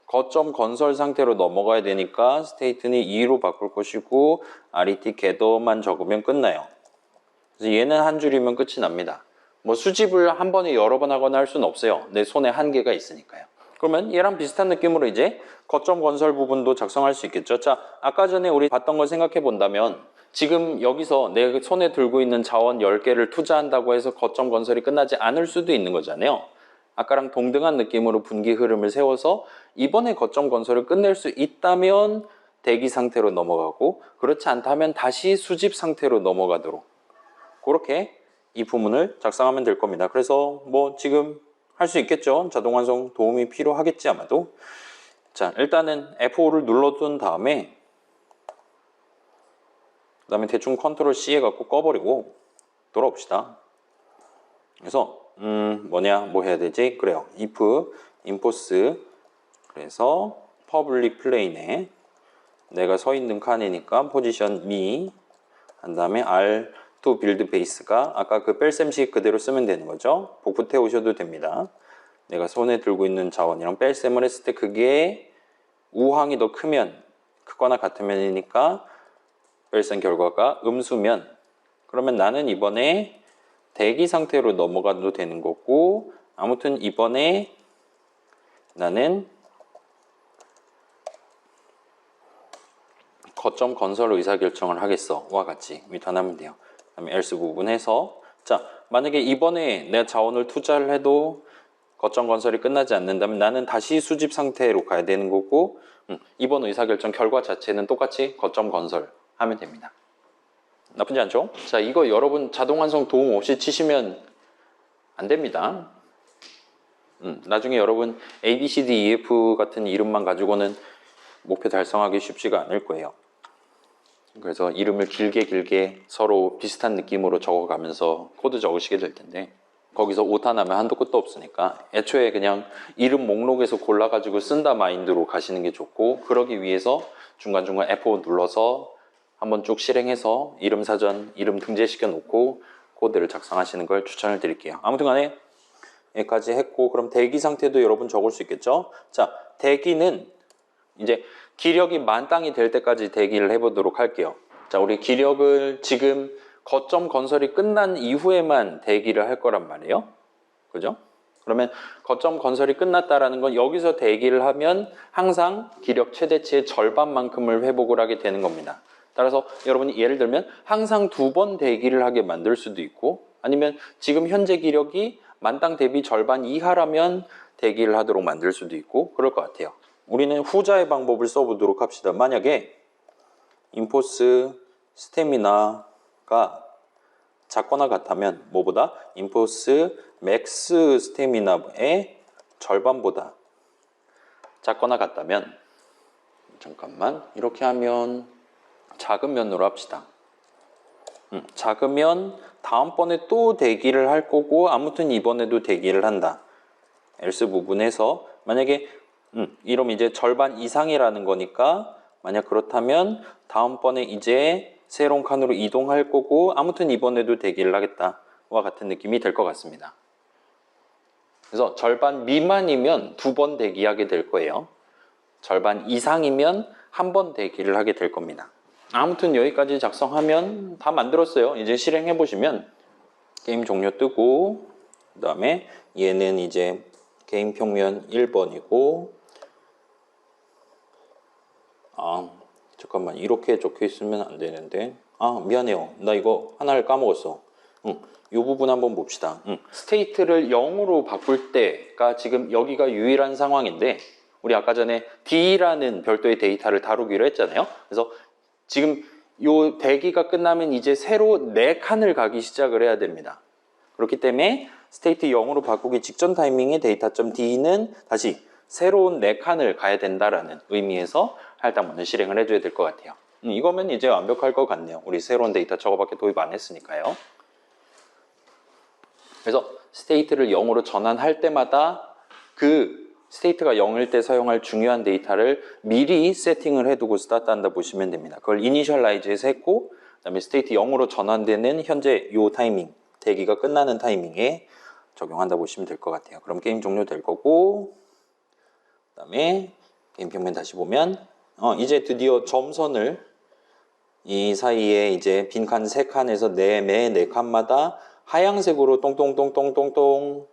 거점 건설 상태로 넘어가야 되니까 스테이트는 2로 바꿀 것이고 RET gather만 적으면 끝나요. 그래서 얘는 한 줄이면 끝이 납니다. 뭐 수집을 한 번에 여러 번 하거나 할 수는 없어요. 내 손에 한계가 있으니까요. 그러면 얘랑 비슷한 느낌으로 이제 거점 건설 부분도 작성할 수 있겠죠. 자, 아까 전에 우리 봤던 걸 생각해 본다면 지금 여기서 내 손에 들고 있는 자원 10개를 투자한다고 해서 거점 건설이 끝나지 않을 수도 있는 거잖아요. 아까랑 동등한 느낌으로 분기 흐름을 세워서 이번에 거점 건설을 끝낼 수 있다면 대기 상태로 넘어가고 그렇지 않다면 다시 수집 상태로 넘어가도록 그렇게 이 부분을 작성하면 될 겁니다. 그래서 뭐 지금 할 수 있겠죠. 자동 완성 도움이 필요하겠지 아마도. 자, 일단은 F5를 눌러둔 다음에 그 다음에 대충 컨트롤 C 해갖고 꺼버리고 돌아옵시다. 그래서 뭐 해야 되지? 그래요. if enforce 그래서 public plane에 내가 서 있는 칸이니까 position me 한 다음에 R to build base가 아까 그 뺄셈식 그대로 쓰면 되는 거죠. 복부 태우셔도 됩니다. 내가 손에 들고 있는 자원이랑 뺄셈을 했을 때 그게 우항이 더 크거나 같으면이니까 뺄셈 결과가 음수면 그러면 나는 이번에 대기 상태로 넘어가도 되는 거고 아무튼 이번에 나는 거점 건설 의사결정을 하겠어 와 같이 위턴하면 돼요. 그 다음에 else 부분에서 자 만약에 이번에 내가 자원을 투자를 해도 거점 건설이 끝나지 않는다면 나는 다시 수집 상태로 가야 되는 거고 이번 의사결정 결과 자체는 똑같이 거점 건설 하면 됩니다. 나쁘지 않죠? 자, 이거 여러분 자동 완성 도움 없이 치시면 안 됩니다. 나중에 여러분 A, B, C, D, E, F 같은 이름만 가지고는 목표 달성하기 쉽지가 않을 거예요. 그래서 이름을 길게 서로 비슷한 느낌으로 적어가면서 코드 적으시게 될 텐데 거기서 오타나면 한도 끝도 없으니까 애초에 그냥 이름 목록에서 골라가지고 쓴다 마인드로 가시는 게 좋고 그러기 위해서 중간중간 F5 눌러서 한번 쭉 실행해서 이름 사전, 이름 등재시켜 놓고 코드를 작성하시는 걸 추천을 드릴게요. 아무튼 간에 여기까지 했고 그럼 대기 상태도 여러분 적을 수 있겠죠? 자, 대기는 이제 기력이 만땅이 될 때까지 대기를 해보도록 할게요. 자, 우리 기력을 지금 거점 건설이 끝난 이후에만 대기를 할 거란 말이에요. 그죠? 그러면 거점 건설이 끝났다라는 건 여기서 대기를 하면 항상 기력 최대치의 절반만큼을 회복을 하게 되는 겁니다. 따라서 여러분이 예를 들면 항상 2번 대기를 하게 만들 수도 있고, 아니면 지금 현재 기력이 만땅 대비 절반 이하라면 대기를 하도록 만들 수도 있고 그럴 것 같아요. 우리는 후자의 방법을 써보도록 합시다. 만약에 인포스 스태미나가 작거나 같다면 뭐보다? 인포스 맥스 스태미나의 절반보다 작거나 같다면, 잠깐만, 이렇게 하면 작은 면으로 합시다. 작으면 다음번에 또 대기를 할 거고 아무튼 이번에도 대기를 한다. else 부분에서 만약에 이러면 이제 절반 이상이라는 거니까, 만약 그렇다면 다음번에 이제 새로운 칸으로 이동할 거고 아무튼 이번에도 대기를 하겠다와 같은 느낌이 될 것 같습니다. 그래서 절반 미만이면 2번 대기하게 될 거예요. 절반 이상이면 1번 대기를 하게 될 겁니다. 아무튼 여기까지 작성하면 다 만들었어요. 이제 실행해 보시면 게임 종료 뜨고, 그 다음에 얘는 이제 게임 평면 1번이고, 잠깐만, 이렇게 적혀 있으면 안 되는데, 미안해요, 나 이거 하나를 까먹었어. 이 부분 한번 봅시다. 스테이트를 0으로 바꿀 때가 지금 여기가 유일한 상황인데, 우리 아까 전에 D라는 별도의 데이터를 다루기로 했잖아요. 그래서 지금 요 대기가 끝나면 이제 새로 4칸을 가기 시작을 해야 됩니다. 그렇기 때문에 스테이트 0으로 바꾸기 직전 타이밍에 데이터.d는 다시 새로운 4칸을 가야 된다라는 의미에서 할당문을 실행을 해줘야 될 것 같아요. 이거면 이제 완벽할 것 같네요. 우리 새로운 데이터 저거밖에 도입 안 했으니까요. 그래서 스테이트를 0으로 전환할 때마다 그 스테이트가 0일 때 사용할 중요한 데이터를 미리 세팅을 해두고 스타트한다 보시면 됩니다. 그걸 이니셜라이즈해서 했고, 그 다음에 스테이트 0으로 전환되는 현재 요 타이밍, 대기가 끝나는 타이밍에 적용한다 보시면 될 것 같아요. 그럼 게임 종료될 거고, 그 다음에 게임 평면 다시 보면 이제 드디어 점선을 이 사이에 이제 빈칸 3칸에서 매 4칸마다 하얀색으로 똥똥똥똥똥똥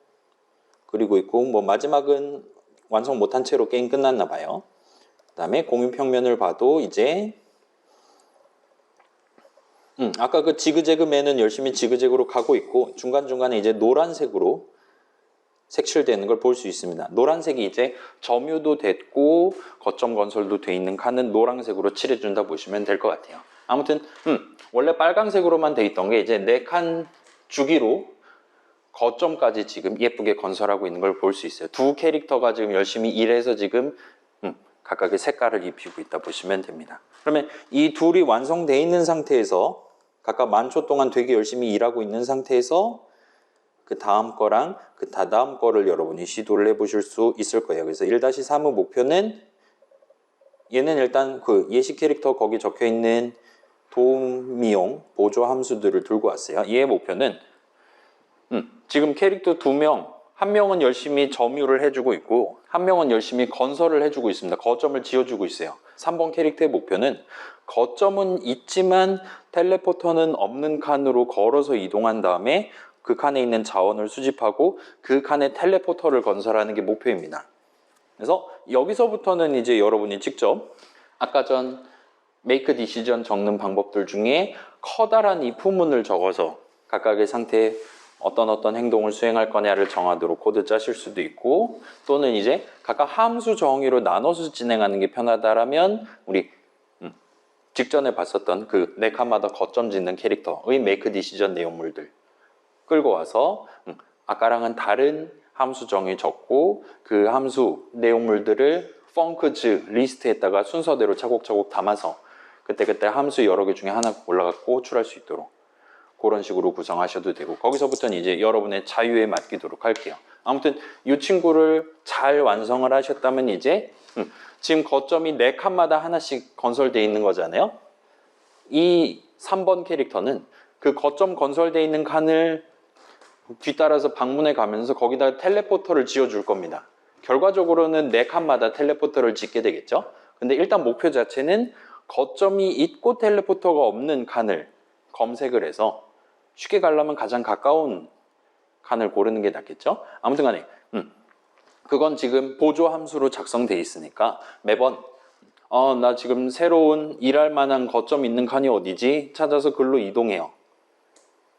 그리고 있고, 뭐 마지막은 완성 못한 채로 게임 끝났나 봐요. 그 다음에 공유 평면을 봐도 이제 아까 그 지그재그 맨은 열심히 지그재그로 가고 있고, 중간중간에 이제 노란색으로 색칠되는 걸 볼 수 있습니다. 노란색이 이제 점유도 됐고 거점 건설도 돼 있는 칸은 노란색으로 칠해준다 보시면 될 것 같아요. 아무튼 원래 빨간색으로만 돼 있던 게 이제 4칸 주기로 거점까지 지금 예쁘게 건설하고 있는 걸 볼 수 있어요. 두 캐릭터가 지금 열심히 일해서 지금 각각의 색깔을 입히고 있다 보시면 됩니다. 그러면 이 둘이 완성되어 있는 상태에서 각각 만초 동안 되게 열심히 일하고 있는 상태에서 그 다음 거랑 그 다다음 거를 여러분이 시도를 해보실 수 있을 거예요. 그래서 1-3의 목표는, 얘는 일단 그 예시 캐릭터 거기 적혀 있는 도움이용 보조 함수들을 들고 왔어요. 얘의 목표는 지금 캐릭터 2명, 한 명은 열심히 점유를 해주고 있고 한 명은 열심히 건설을 해주고 있습니다. 거점을 지어주고 있어요. 3번 캐릭터의 목표는 거점은 있지만 텔레포터는 없는 칸으로 걸어서 이동한 다음에 그 칸에 있는 자원을 수집하고 그 칸에 텔레포터를 건설하는 게 목표입니다. 그래서 여기서부터는 이제 여러분이 직접 아까 전 make decision 적는 방법들 중에 커다란 if문을 적어서 각각의 상태에 어떤 행동을 수행할 거냐를 정하도록 코드 짜실 수도 있고, 또는 이제 각각 함수 정의로 나눠서 진행하는 게 편하다라면 우리 직전에 봤었던 그 4칸마다 거점 짓는 캐릭터의 make decision 내용물들 끌고 와서 아까랑은 다른 함수 정의 적고 그 함수 내용물들을 펑크즈 리스트에다가 순서대로 차곡차곡 담아서 그때그때 함수 여러 개 중에 하나 골라갖고 호출할 수 있도록 그런 식으로 구성하셔도 되고, 거기서부터는 이제 여러분의 자유에 맡기도록 할게요. 아무튼 이 친구를 잘 완성을 하셨다면 이제 지금 거점이 4칸마다 하나씩 건설되어 있는 거잖아요. 이 3번 캐릭터는 그 거점 건설되어 있는 칸을 뒤따라서 방문해 가면서 거기다 텔레포터를 지어줄 겁니다. 결과적으로는 4칸마다 텔레포터를 짓게 되겠죠. 근데 일단 목표 자체는 거점이 있고 텔레포터가 없는 칸을 검색을 해서 쉽게 가려면 가장 가까운 칸을 고르는 게 낫겠죠. 아무튼 간에 그건 지금 보조 함수로 작성되어 있으니까 매번 나 지금 새로운 일할 만한 거점 있는 칸이 어디지? 찾아서 글로 이동해요.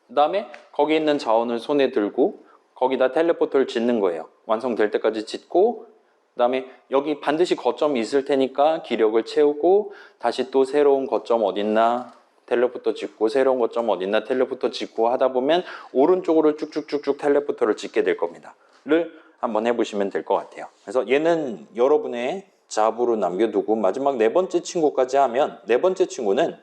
그 다음에 거기 있는 자원을 손에 들고 거기다 텔레포터를 짓는 거예요. 완성될 때까지 짓고 그 다음에 여기 반드시 거점이 있을 테니까 기력을 채우고 다시 또 새로운 거점 어딨나 텔레포터 짓고 새로운 거점 어딨나 텔레포터 짓고 하다 보면 오른쪽으로 쭉쭉쭉쭉 텔레포터를 짓게 될 겁니다. 를 한번 해보시면 될 것 같아요. 그래서 얘는 여러분의 잡으로 남겨두고 마지막 네 번째 친구까지 하면 네 번째 친구는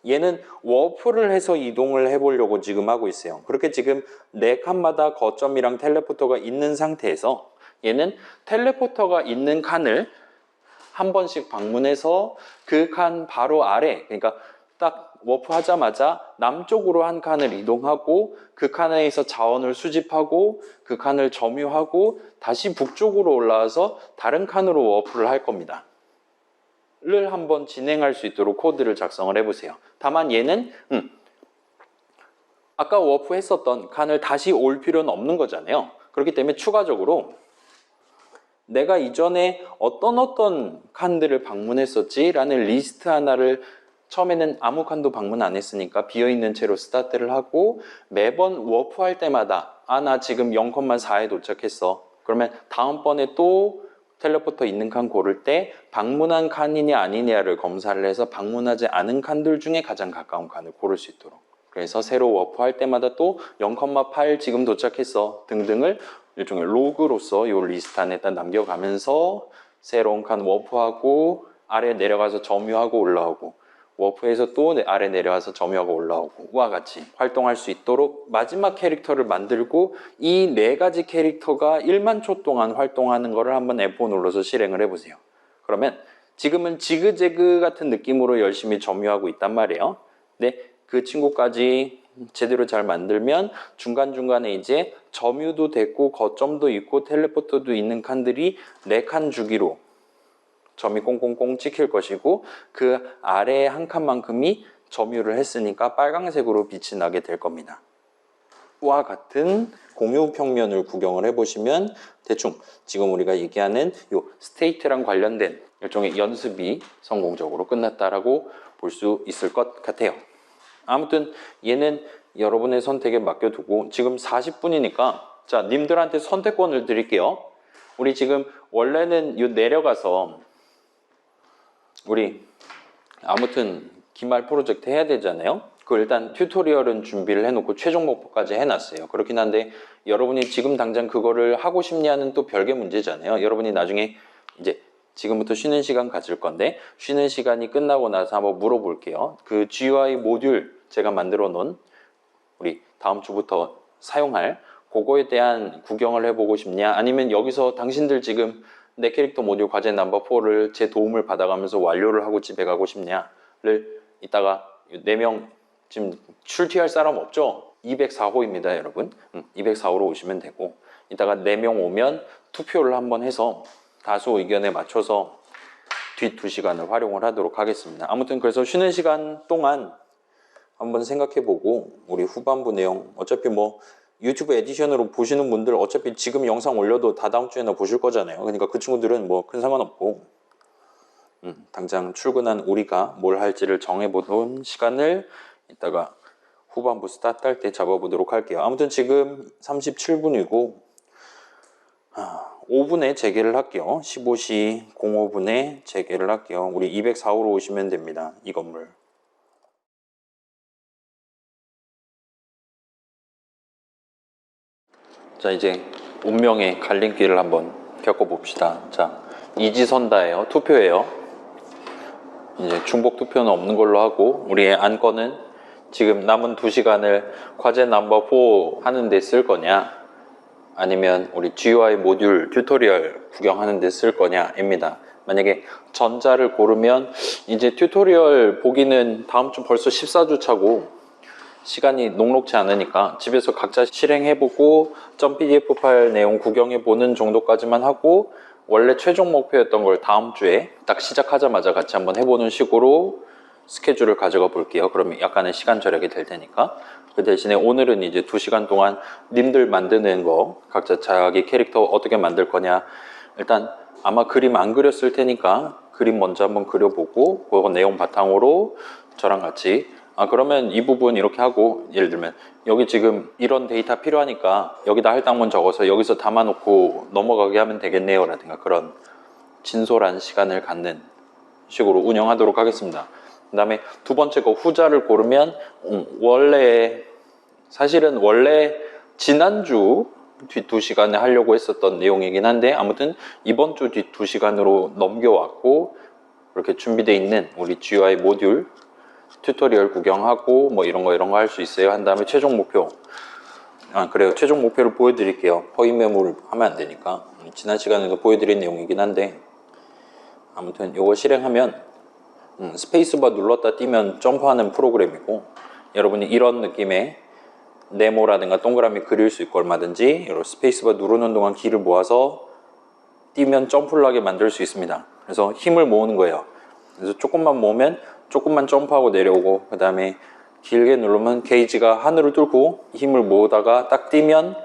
얘는 워프를 해서 이동을 해보려고 지금 하고 있어요. 그렇게 지금 네 칸마다 거점이랑 텔레포터가 있는 상태에서 얘는 텔레포터가 있는 칸을 한 번씩 방문해서 그 칸 바로 아래, 그러니까 딱 워프 하자마자 남쪽으로 한 칸을 이동하고 그 칸에서 자원을 수집하고 그 칸을 점유하고 다시 북쪽으로 올라와서 다른 칸으로 워프를 할 겁니다. 를 한번 진행할 수 있도록 코드를 작성을 해보세요. 다만 얘는 아까 워프 했었던 칸을 다시 올 필요는 없는 거잖아요. 그렇기 때문에 추가적으로 내가 이전에 어떤 칸들을 방문했었지 라는 리스트 하나를 처음에는 아무 칸도 방문 안 했으니까 비어있는 채로 스타트를 하고 매번 워프 할 때마다 나 지금 0,4에 도착했어. 그러면 다음번에 또 텔레포터 있는 칸 고를 때 방문한 칸이냐 아니냐를 검사를 해서 방문하지 않은 칸들 중에 가장 가까운 칸을 고를 수 있도록. 그래서 새로 워프 할 때마다 또 0,8 지금 도착했어 등등을 일종의 로그로서 이 리스트 안에다 남겨가면서 새로운 칸 워프하고 아래 내려가서 점유하고 올라오고 워프에서 또 아래 내려와서 점유하고 올라오고 와 같이 활동할 수 있도록 마지막 캐릭터를 만들고 이 네 가지 캐릭터가 1만 초 동안 활동하는 거를 한번 F5 눌러서 실행을 해보세요. 그러면 지금은 지그재그 같은 느낌으로 열심히 점유하고 있단 말이에요. 근데 그 친구까지 제대로 잘 만들면 중간중간에 이제 점유도 됐고 거점도 있고 텔레포터도 있는 칸들이 4칸 주기로 점이 꽁꽁꽁 찍힐 것이고 그 아래에 한 칸만큼이 점유를 했으니까 빨강색으로 빛이 나게 될 겁니다. 와 같은 공유 평면을 구경을 해보시면 대충 지금 우리가 얘기하는 이 스테이트랑 관련된 일종의 연습이 성공적으로 끝났다라고 볼 수 있을 것 같아요. 아무튼 얘는 여러분의 선택에 맡겨두고 지금 40분이니까 자 님들한테 선택권을 드릴게요. 우리 지금 원래는 요 내려가서 우리 아무튼 기말 프로젝트 해야 되잖아요. 그 일단 튜토리얼은 준비를 해놓고 최종 목표까지 해놨어요. 그렇긴 한데 여러분이 지금 당장 그거를 하고 싶냐는 또 별개 문제잖아요. 여러분이 나중에 이제 지금부터 쉬는 시간 가질 건데 쉬는 시간이 끝나고 나서 한번 물어볼게요. 그 GUI 모듈 제가 만들어 놓은 우리 다음 주부터 사용할 그거에 대한 구경을 해보고 싶냐 아니면 여기서 당신들 지금 내 캐릭터 모듈 과제 넘버 4를 제 도움을 받아가면서 완료를 하고 집에 가고 싶냐를 이따가 4명 지금 출티할 사람 없죠? 204호입니다 여러분. 204호로 오시면 되고 이따가 4명 오면 투표를 한번 해서 다수 의견에 맞춰서 뒷 2시간을 활용을 하도록 하겠습니다. 아무튼 그래서 쉬는 시간 동안 한번 생각해보고 우리 후반부 내용 어차피 뭐 유튜브 에디션으로 보시는 분들 어차피 지금 영상 올려도 다 다음 주에나 보실 거잖아요. 그러니까 그 친구들은 뭐 큰 상관없고 당장 출근한 우리가 뭘 할지를 정해보는 시간을 이따가 후반부 스타트 할 때 잡아보도록 할게요. 아무튼 지금 37분이고 5분에 재개를 할게요. 15시 05분에 재개를 할게요. 우리 204호로 오시면 됩니다. 이 건물. 자 이제 운명의 갈림길을 한번 겪어봅시다. 자 이지선다예요. 투표예요. 이제 중복 투표는 없는 걸로 하고 우리의 안건은 지금 남은 2시간을 과제 넘버 4 하는 데 쓸 거냐 아니면 우리 GUI 모듈 튜토리얼 구경하는 데 쓸 거냐입니다. 만약에 전자를 고르면 이제 튜토리얼 보기는 다음 주 벌써 14주 차고 시간이 녹록지 않으니까 집에서 각자 실행해보고 .pdf 파일 내용 구경해보는 정도까지만 하고 원래 최종 목표였던 걸 다음 주에 딱 시작하자마자 같이 한번 해보는 식으로 스케줄을 가져가 볼게요. 그러면 약간의 시간 절약이 될 테니까. 그 대신에 오늘은 이제 2시간 동안 님들 만드는 거 각자 자기 캐릭터 어떻게 만들 거냐 일단 아마 그림 안 그렸을 테니까 그림 먼저 한번 그려보고 그거 내용 바탕으로 저랑 같이 그러면 이 부분 이렇게 하고, 예를 들면 여기 지금 이런 데이터 필요하니까 여기다 할당문 적어서 여기서 담아놓고 넘어가게 하면 되겠네요 라든가 그런 진솔한 시간을 갖는 식으로 운영하도록 하겠습니다. 그 다음에 두 번째 거 후자를 고르면 사실은 원래 지난주 뒷 2시간에 하려고 했었던 내용이긴 한데 아무튼 이번 주 뒷 2시간으로 넘겨왔고, 그렇게 준비되어 있는 우리 GUI 모듈 튜토리얼 구경하고 뭐 이런 거 할 수 있어요. 한 다음에 최종 목표. 그래요. 최종 목표를 보여드릴게요. 허위 매물 하면 안 되니까. 지난 시간에도 보여드린 내용이긴 한데 아무튼 이거 실행하면 스페이스바 눌렀다 띄면 점프하는 프로그램이고, 여러분이 이런 느낌의 네모라든가 동그라미 그릴 수 있고 얼마든지 이런 스페이스바 누르는 동안 키를 모아서 띄면 점프를 하게 만들 수 있습니다. 그래서 힘을 모으는 거예요. 그래서 조금만 모으면 조금만 점프하고 내려오고, 그 다음에 길게 누르면 게이지가 하늘을 뚫고 힘을 모으다가 딱 뛰면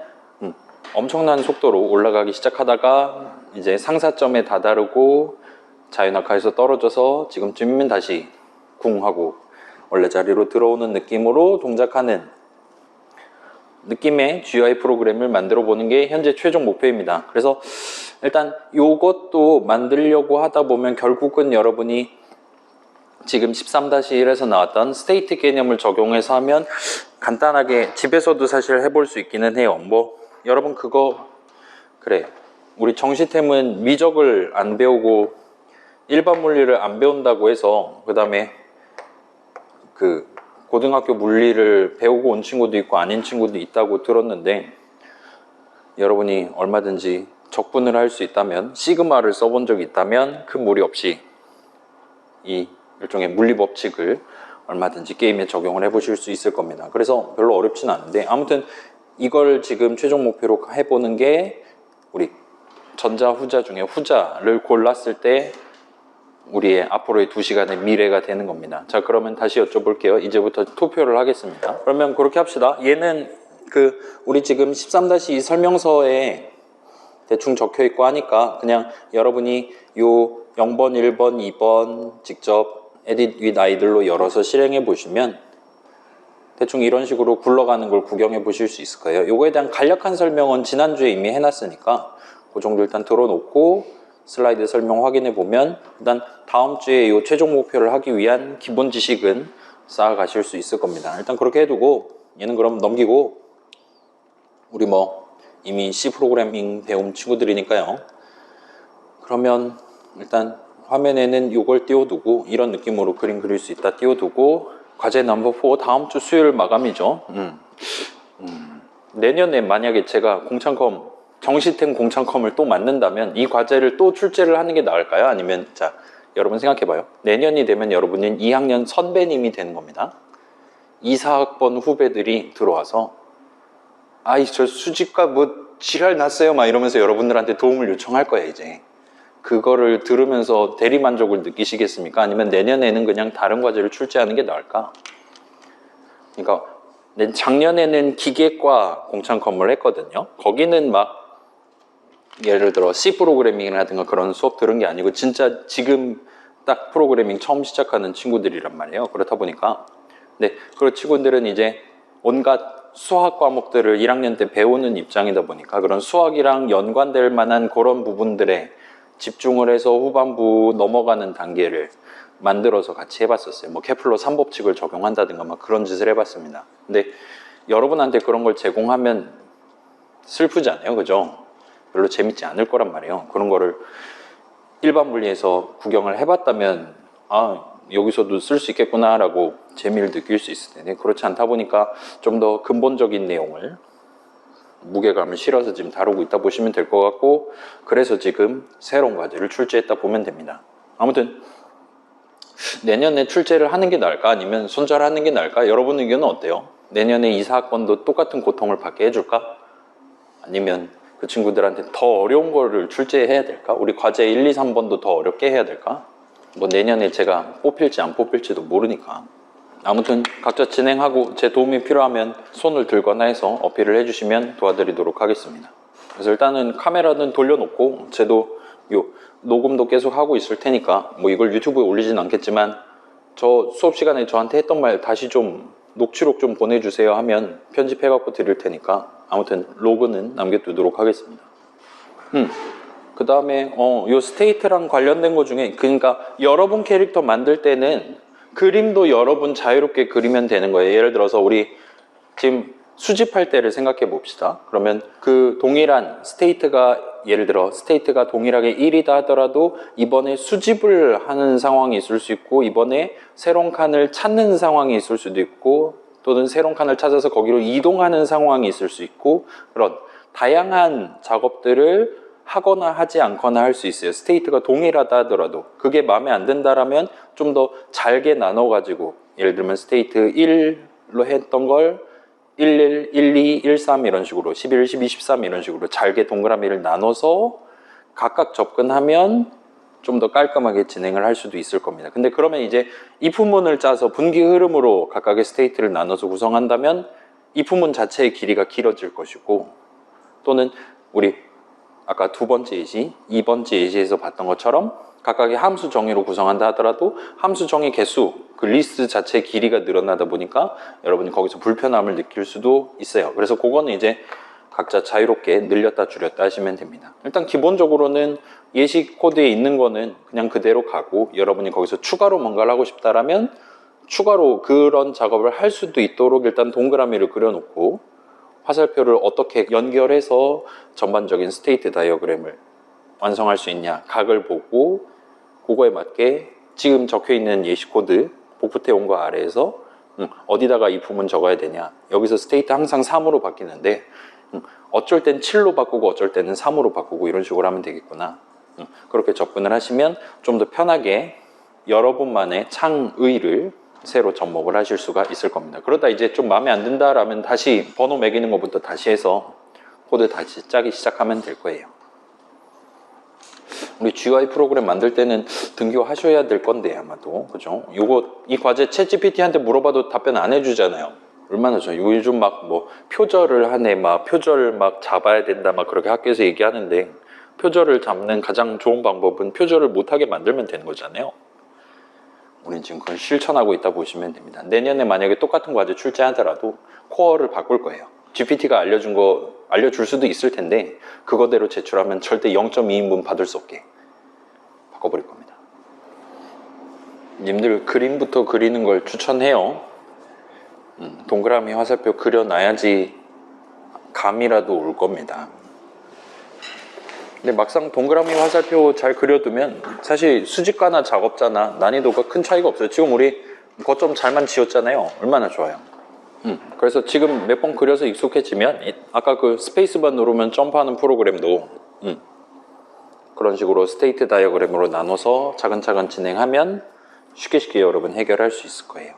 엄청난 속도로 올라가기 시작하다가 이제 상사점에 다다르고 자유낙하에서 떨어져서 지금쯤이면 다시 쿵 하고 원래 자리로 들어오는 느낌으로 동작하는 느낌의 GUI 프로그램을 만들어 보는 게 현재 최종 목표입니다. 그래서 일단 이것도 만들려고 하다 보면 결국은 여러분이 지금 13-1에서 나왔던 스테이트 개념을 적용해서 하면 간단하게 집에서도 사실 해볼 수 있기는 해요. 뭐 여러분 그거 그래, 우리 정시템은 미적을 안 배우고 일반 물리를 안 배운다고 해서 그 다음에 그 고등학교 물리를 배우고 온 친구도 있고 아닌 친구도 있다고 들었는데, 여러분이 얼마든지 적분을 할 수 있다면, 시그마를 써본 적이 있다면 큰 무리 없이 이 일종의 물리 법칙을 얼마든지 게임에 적용을 해보실 수 있을 겁니다. 그래서 별로 어렵진 않은데 아무튼 이걸 지금 최종 목표로 해보는 게 우리 전자 후자 중에 후자를 골랐을 때 우리의 앞으로의 2시간의 미래가 되는 겁니다. 자, 그러면 다시 여쭤볼게요. 이제부터 투표를 하겠습니다. 그러면 그렇게 합시다. 얘는 우리 지금 13-2 설명서에 대충 적혀 있고 하니까 그냥 여러분이 요 0번, 1번, 2번 직접 edit with idle로 열어서 실행해 보시면 대충 이런 식으로 굴러가는 걸 구경해 보실 수 있을 거예요. 요거에 대한 간략한 설명은 지난주에 이미 해놨으니까 그 정도 일단 들어놓고 슬라이드 설명 확인해 보면 일단 다음 주에 이 최종 목표를 하기 위한 기본 지식은 쌓아가실 수 있을 겁니다. 일단 그렇게 해두고 얘는 그럼 넘기고, 우리 뭐 이미 C 프로그래밍 배운 친구들이니까요. 그러면 일단 화면에는 이걸 띄워두고 이런 느낌으로 그림 그릴 수 있다 띄워두고, 과제 넘버 4 다음 주 수요일 마감이죠. 내년에 만약에 제가 정시템 공창컴을 또 만든다면 이 과제를 또 출제를 하는 게 나을까요? 아니면 자, 여러분 생각해봐요. 내년이 되면 여러분은 2학년 선배님이 되는 겁니다. 2, 4학번 후배들이 들어와서 저 수직과 뭐 지랄 났어요 막 이러면서 여러분들한테 도움을 요청할 거예요. 이제 그거를 들으면서 대리만족을 느끼시겠습니까? 아니면 내년에는 그냥 다른 과제를 출제하는 게 나을까? 그러니까 작년에는 기계과 공창컴을 했거든요. 거기는 막 예를 들어 C 프로그래밍이라든가 그런 수업 들은 게 아니고 진짜 지금 딱 프로그래밍 처음 시작하는 친구들이란 말이에요. 그렇다 보니까 근데 그런 친구들은 이제 온갖 수학 과목들을 1학년 때 배우는 입장이다 보니까 그런 수학이랑 연관될 만한 그런 부분들에 집중을 해서 후반부 넘어가는 단계를 만들어서 같이 해봤었어요. 뭐 케플러 3법칙을 적용한다든가 막 그런 짓을 해봤습니다. 근데 여러분한테 그런 걸 제공하면 슬프지 않아요? 그죠? 별로 재밌지 않을 거란 말이에요. 그런 거를 일반 물리에서 구경을 해봤다면 여기서도 쓸 수 있겠구나 라고 재미를 느낄 수 있을 텐데, 그렇지 않다 보니까 좀 더 근본적인 내용을 무게감을 실어서 지금 다루고 있다 보시면 될 것 같고, 그래서 지금 새로운 과제를 출제했다 보면 됩니다. 아무튼 내년에 출제를 하는 게 나을까 아니면 손절하는 게 나을까? 여러분 의견은 어때요? 내년에 2, 4학번도 똑같은 고통을 받게 해줄까? 아니면 그 친구들한테 더 어려운 거를 출제해야 될까? 우리 과제 1, 2, 3번도 더 어렵게 해야 될까? 뭐 내년에 제가 뽑힐지 안 뽑힐지도 모르니까. 아무튼 각자 진행하고 제 도움이 필요하면 손을 들거나 해서 어필을 해주시면 도와드리도록 하겠습니다. 그래서 일단은 카메라는 돌려놓고 쟤도 요 녹음도 계속 하고 있을 테니까 뭐 이걸 유튜브에 올리진 않겠지만 저 수업 시간에 저한테 했던 말 다시 좀 녹취록 좀 보내주세요 하면 편집해 갖고 드릴 테니까 아무튼 로그는 남겨두도록 하겠습니다. 그 다음에 요 스테이트랑 관련된 것 중에 그러니까 여러분 캐릭터 만들 때는 그림도 여러분 자유롭게 그리면 되는 거예요. 예를 들어서 우리 지금 수집할 때를 생각해 봅시다. 그러면 그 동일한 스테이트가 예를 들어 스테이트가 동일하게 1이다 하더라도 이번에 수집을 하는 상황이 있을 수 있고 이번에 새로운 칸을 찾는 상황이 있을 수도 있고 또는 새로운 칸을 찾아서 거기로 이동하는 상황이 있을 수 있고 그런 다양한 작업들을 하거나 하지 않거나 할 수 있어요. 스테이트가 동일하다 하더라도 그게 마음에 안 든다라면 좀 더 잘게 나눠 가지고 예를 들면 스테이트 1로 했던 걸 11, 12, 13 이런 식으로 11, 12, 13 이런 식으로 잘게 동그라미를 나눠서 각각 접근하면 좀 더 깔끔하게 진행을 할 수도 있을 겁니다. 근데 그러면 이제 if문을 짜서 분기 흐름으로 각각의 스테이트를 나눠서 구성한다면 if문 자체의 길이가 길어질 것이고 또는 우리 아까 두 번째 예시, 2번째 예시에서 봤던 것처럼 각각의 함수 정의로 구성한다 하더라도 함수 정의 개수, 그 리스트 자체의 길이가 늘어나다 보니까 여러분이 거기서 불편함을 느낄 수도 있어요. 그래서 그거는 이제 각자 자유롭게 늘렸다 줄였다 하시면 됩니다. 일단 기본적으로는 예시 코드에 있는 거는 그냥 그대로 가고 여러분이 거기서 추가로 뭔가를 하고 싶다라면 추가로 그런 작업을 할 수도 있도록 일단 동그라미를 그려놓고 화살표를 어떻게 연결해서 전반적인 스테이트 다이어그램을 완성할 수 있냐 각을 보고 그거에 맞게 지금 적혀있는 예시 코드 복붙해 온 거 아래에서 어디다가 이 부분 적어야 되냐 여기서 스테이트 항상 3으로 바뀌는데 어쩔 땐 7로 바꾸고 어쩔 때는 3으로 바꾸고 이런 식으로 하면 되겠구나. 그렇게 접근을 하시면 좀 더 편하게 여러분만의 창의를 새로 접목을 하실 수가 있을 겁니다. 그러다 이제 좀 마음에 안 든다라면 다시 번호 매기는 것부터 다시 해서 코드 다시 짜기 시작하면 될 거예요. 우리 GUI 프로그램 만들 때는 등교하셔야 될 건데 아마도 그죠? 이 과제 챗GPT한테 물어봐도 답변 안 해주잖아요. 얼마나 좋아요. 요즘 막 뭐 표절을 하네 막 표절 막 잡아야 된다 막 그렇게 학교에서 얘기하는데 표절을 잡는 가장 좋은 방법은 표절을 못하게 만들면 되는 거잖아요. 우리는 지금 그걸 실천하고 있다 보시면 됩니다. 내년에 만약에 똑같은 과제 출제하더라도 코어를 바꿀 거예요. GPT가 알려줄 수도 있을 텐데 그거대로 제출하면 절대 0.2인분 받을 수 없게 바꿔버릴 겁니다. 님들 그림부터 그리는 걸 추천해요. 동그라미 화살표 그려놔야지 감이라도 올 겁니다. 근데 막상 동그라미 화살표 잘 그려두면 사실 수직가나 작업자나 난이도가 큰 차이가 없어요. 지금 우리 거점 잘만 지었잖아요. 얼마나 좋아요. 그래서 지금 몇 번 그려서 익숙해지면 아까 그 스페이스바 누르면 점프하는 프로그램도 그런 식으로 스테이트 다이어그램으로 나눠서 차근차근 진행하면 쉽게 여러분 해결할 수 있을 거예요.